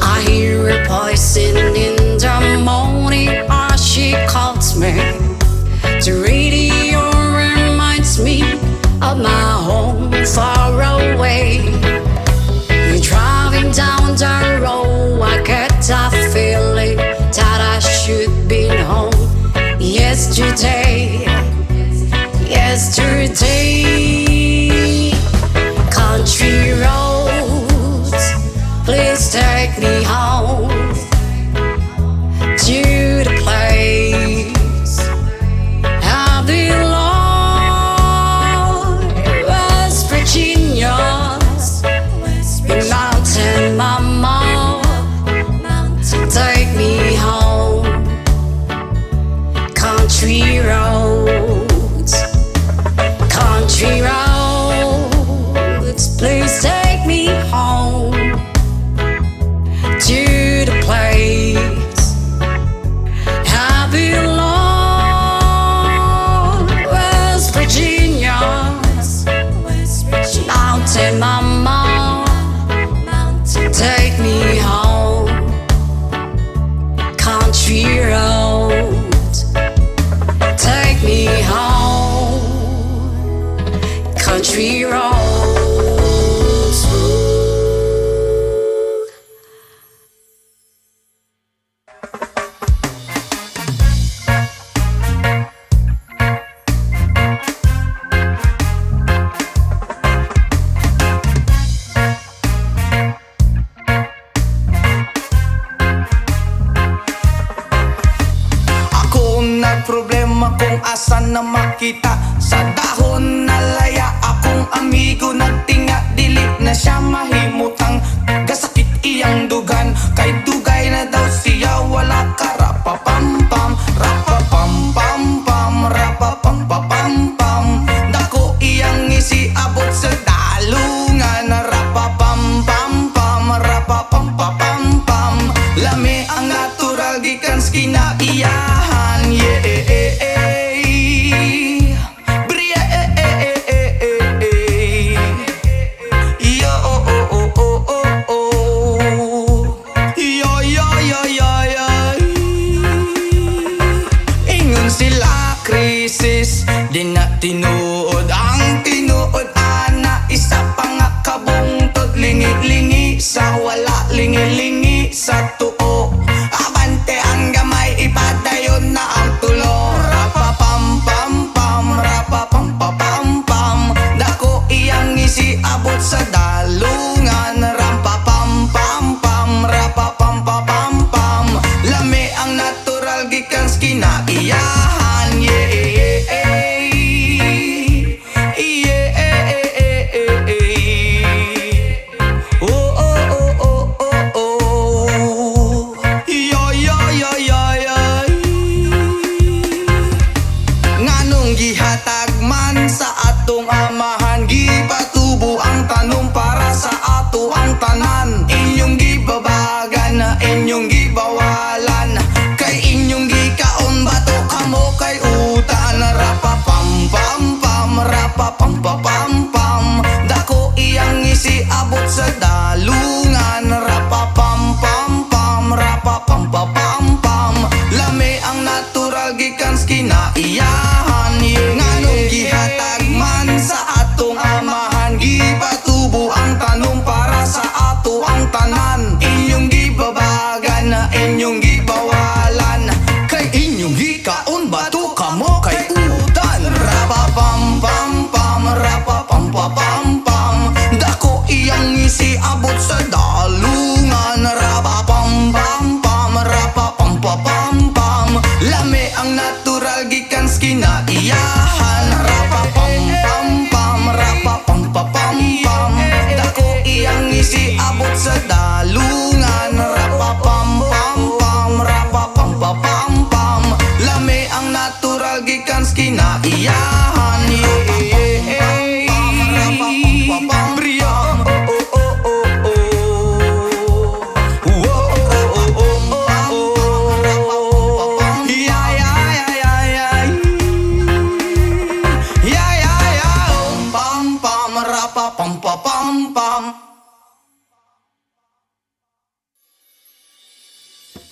Speaker 3: I hear a voice in the morning as she calls me. The radio reminds me of my home far away. You're driving down the road, I get that feeling that I should be home. Yesterday, country roads, please take me home to the place I belong. West Virginia, Mountain Mama, take me home. Country roads, country roads, please take me home to the place I belong. West Virginia, Mountain Mama, take me home. Country roads, take me home. Country roads.
Speaker 2: Problema kung asan na makita. Sa dahon na laya akong amigo nagtinga. Dili na siya mahimutang gasakit iyang dugan. Kay dugay na daw siya wala ka. Rapapampam, rapapampampam, rapapampapampam. Dako iyang isiabot sa dalungan. Rapapampampam, rapapampapampam. Lami ang natural gikan sa kinaiyahan. Yeah. Di na tinuod ang tinuod ana. Isa pa nga kabungtod. Lingi-lingi sa wala, lingi-lingi sa tuo. Abante ang gamay, ipadayon na ang tulo. Rapapampampam, rapapampapampam. Dako iyang isiabot sa dalungan. Rampapampampam, rapapampapampam. Lami ang natural gikan sa kinaiyahan. Yeah. Oh, oh, oh,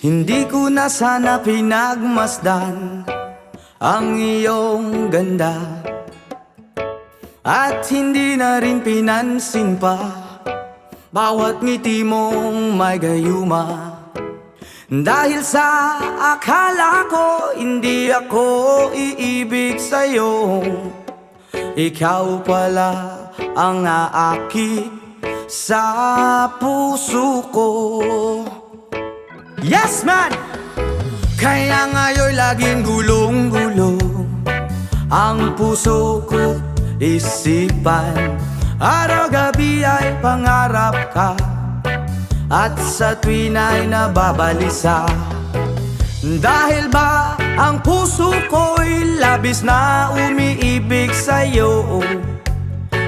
Speaker 2: Hindi ko na sana pinagmasdan ang iyong ganda, at hindi na rin pinansin pa bawat ngiti mong may gayuma. Dahil sa akala ko hindi ako iibig sa'yo, ikaw pala ang aakit sa puso ko. Yes man! Kaya ngayon laging gulong-gulo ang puso ko, isipan. Araw-gabi ay pangarap ka, at sa tuwin ay nababalisa. Dahil ba ang puso ko'y labis na umiibig sa'yo?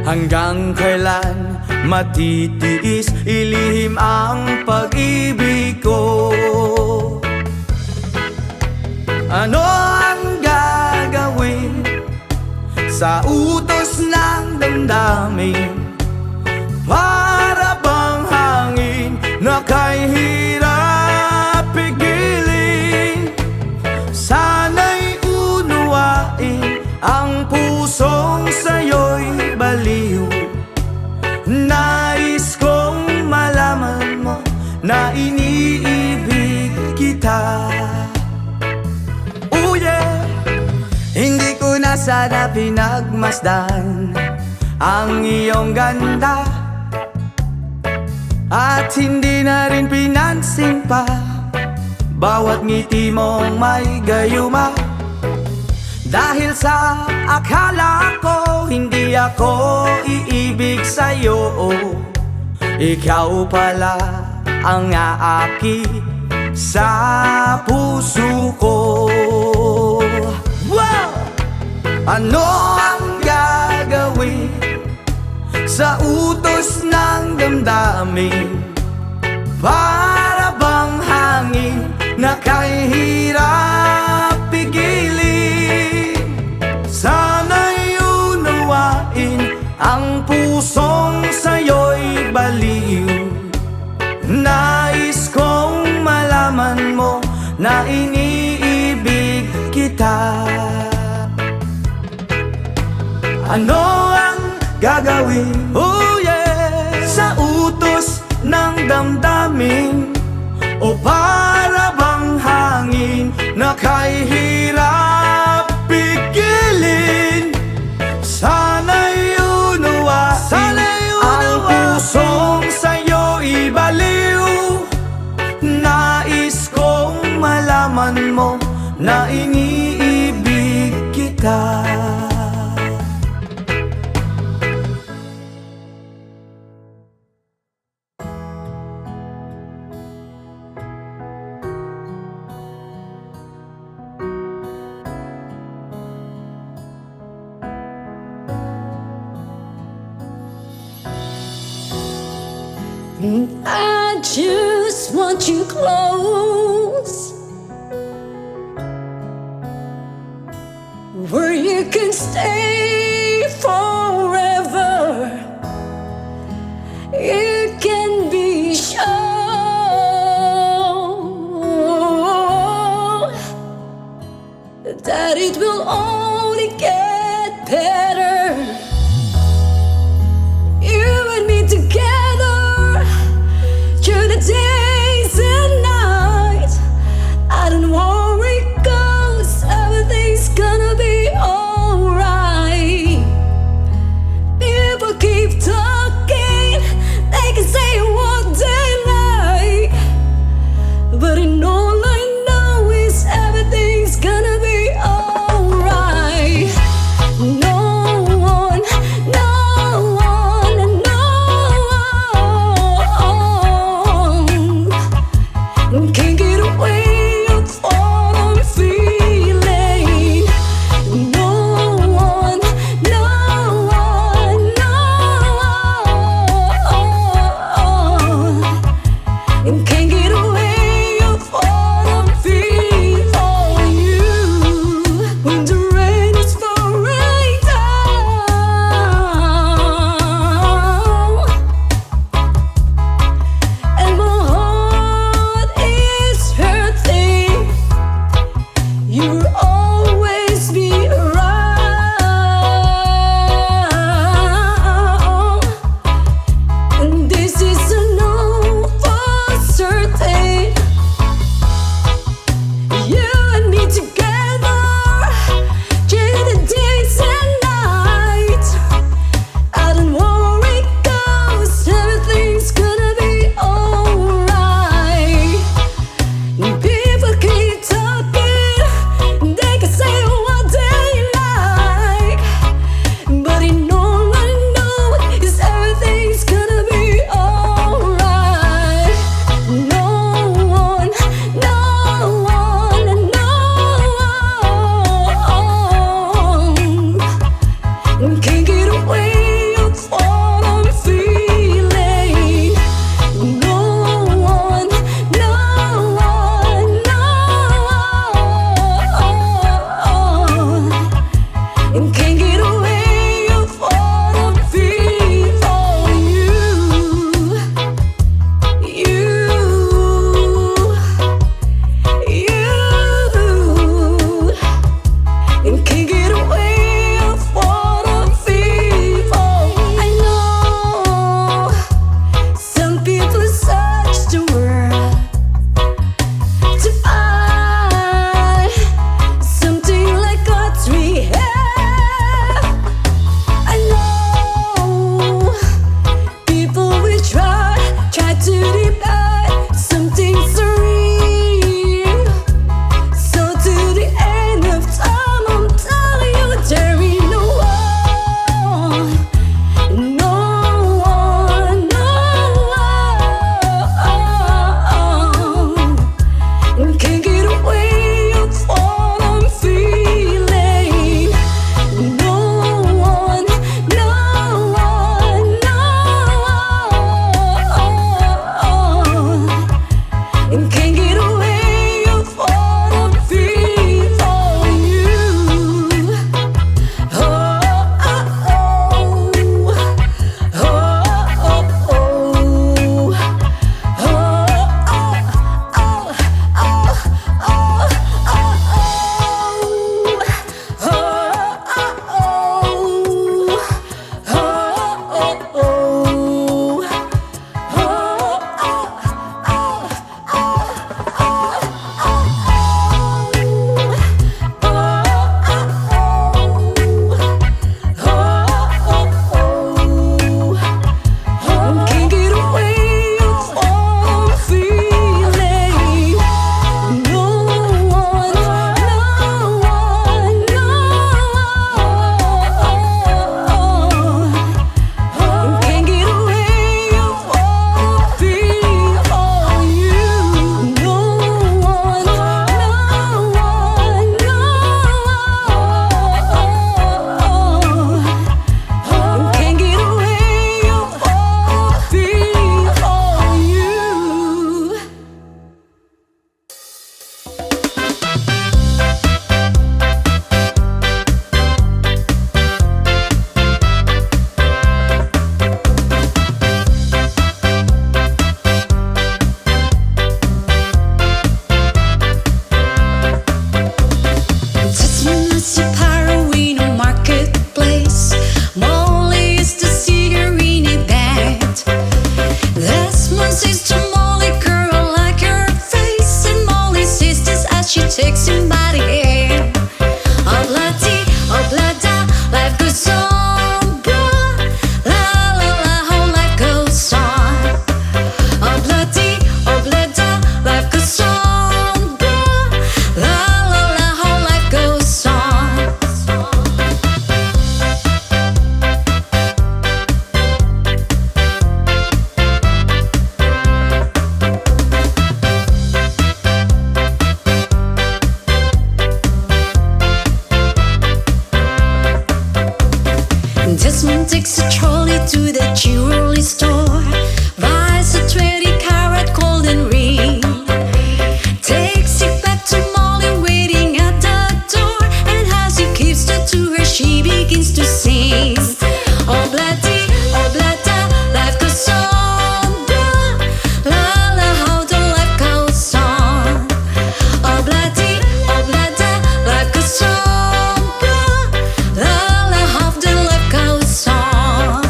Speaker 2: Hanggang kailan matitiis ilihim ang pag-ibig ko? Ano ang gagawin sa utos ng damdamin? Para bang hangin na kay hirap pigilin? Sana'y unuwain ang pusong sa'yo'y baliw. Nais kong malaman mo na iniibig kita. Oh yeah! Hindi ko na sana pinagmasdan ang iyong ganda, at hindi na rin pinansin pa bawat ngiti mong may gayuma. Dahil sa akala ko hindi ako iibig sa'yo, ikaw pala ang aakit sa puso ko. Wow! Ano ang gagawin sa utos ng damdamin? Para bang hangin na kay hirap pigilin? Sana'y unawain ang pusong sa'yo'y baliw. Nais kong malaman mo na iniibig kita. Ano ang gagawin, oh yeah, sa utos ng damdamin? O para bang hangin na kay hirap pigilin? Sana'y unawain ang pusong sa'yo'y baliw. Nais kong malaman mo na iniibig kita.
Speaker 3: I just want you close, where you can stay forever. You can be sure that it will only get better. You and me together through the days and nights. I don't worry, 'cause everything's gonna be alright. can't get away of what I'm feeling. No one, no one, no one, and can't get away of what I'm feeling for you, you, and can't get away of what I'm feeling for. I know some people search the world to find something like what we have. I know people will try to divide something so real. So to the end of time, I'm telling you, there ain't no one, no one, no one, can't get away of what I'm feeling. No one, no one, no one, can't get away of what I'm feeling for you. Oh, oh, oh, oh, oh, can't get away of what I'm feeling. No one, no one, no one, can't get away of what I'm feeling for you. No one, no one, no one, can't get away of what I'm feeling for you. Just municipal in a marketplace. Molly is the singer in a band. That's my sister Molly, girl, I like her face. And Molly says this as she takes him by the hand. Oblada, life goes on, blah. La la la, how life goes on. Oblada, life goes on, blah. La la la, how life goes on. Desmond takes a trolley to the jewelry store, buys a 20-carat golden ring, takes it back to Molly waiting at the door, and as he gives it to her, she begins to sing. Oblada, life goes on, blah. La la, how the life goes on. Oblada, life goes on, blah. La la, how the life goes on.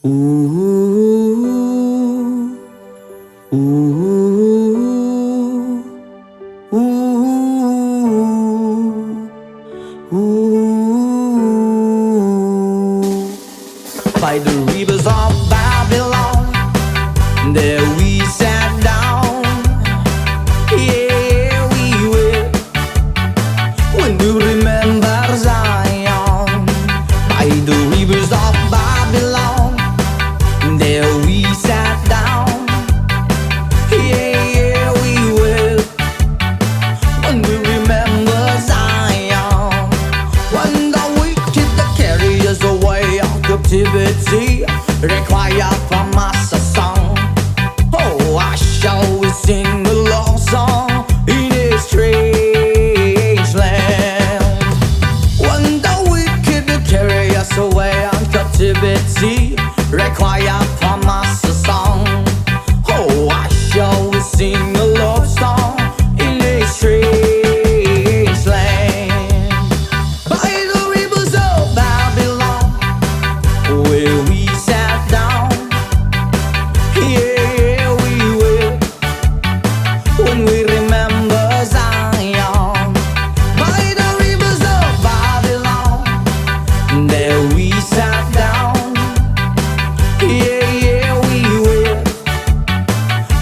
Speaker 2: Ooh, ooh, ooh, ooh. By the rivers of Babylon, there we sat down. Yeah, we will. When we remember Zion, by the rivers of Babylon, there we sat down. Yeah, we will. When we remember Zion, when the wicked carry us away of captivity, require from us a song. Oh, I shall sing the love song in a strange land. When the wicked carry us away on captivity, require from us a song. Oh, I shall sing a love song in a strange land. By the rivers of Babylon, where we sat down. Yeah, we will. When we remember Zion, by the rivers of Babylon, there we sat down. Yeah, we will.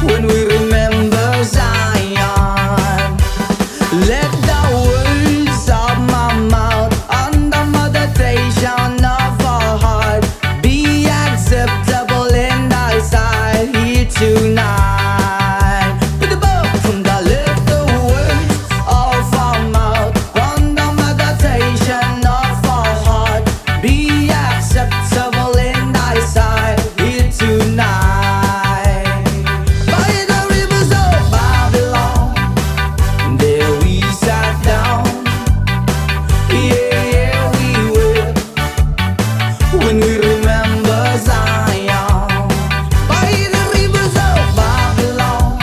Speaker 2: When we remember Zion, let the words of my mouth and the meditation of our heart be acceptable in thy sight here tonight. With the book from the little words of our mouth and the meditation of our heart be acceptable in thy sight here tonight. By the rivers of Babylon, there we sat down. Yeah, we will. When we remember Zion, by the rivers of Babylon,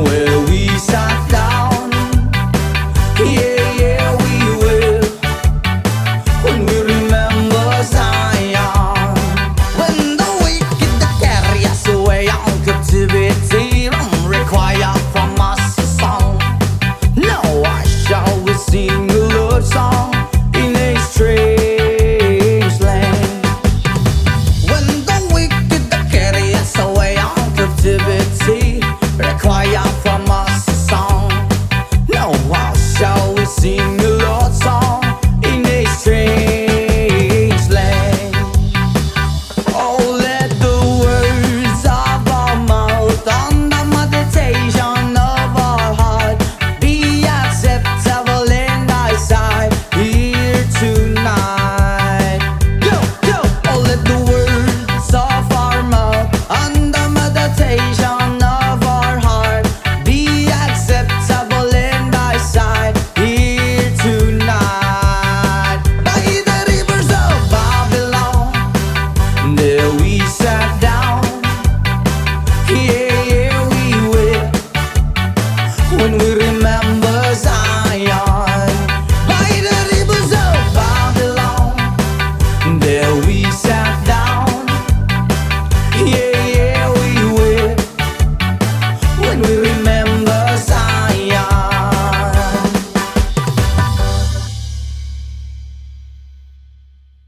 Speaker 2: where we sat down. Yeah, we will. When we remember Zion, when the wicked carry us away on captivity, require from us a song. Now I shall sing a love song in a strange land. When the wicked carry us away on captivity, require from us a song. Now I shall sing a love song in a strange land. Oh, let the words of our mouth and the meditation of our heart be acceptable in thy sight here tonight. Go, go! Oh, let the words of our mouth and the meditation of our heart be acceptable in thy sight here tonight. By the rivers of Babylon, there we sat down. Yeah, we will. When we remember Zion, by the rivers of Babylon, there we sat down. Yeah.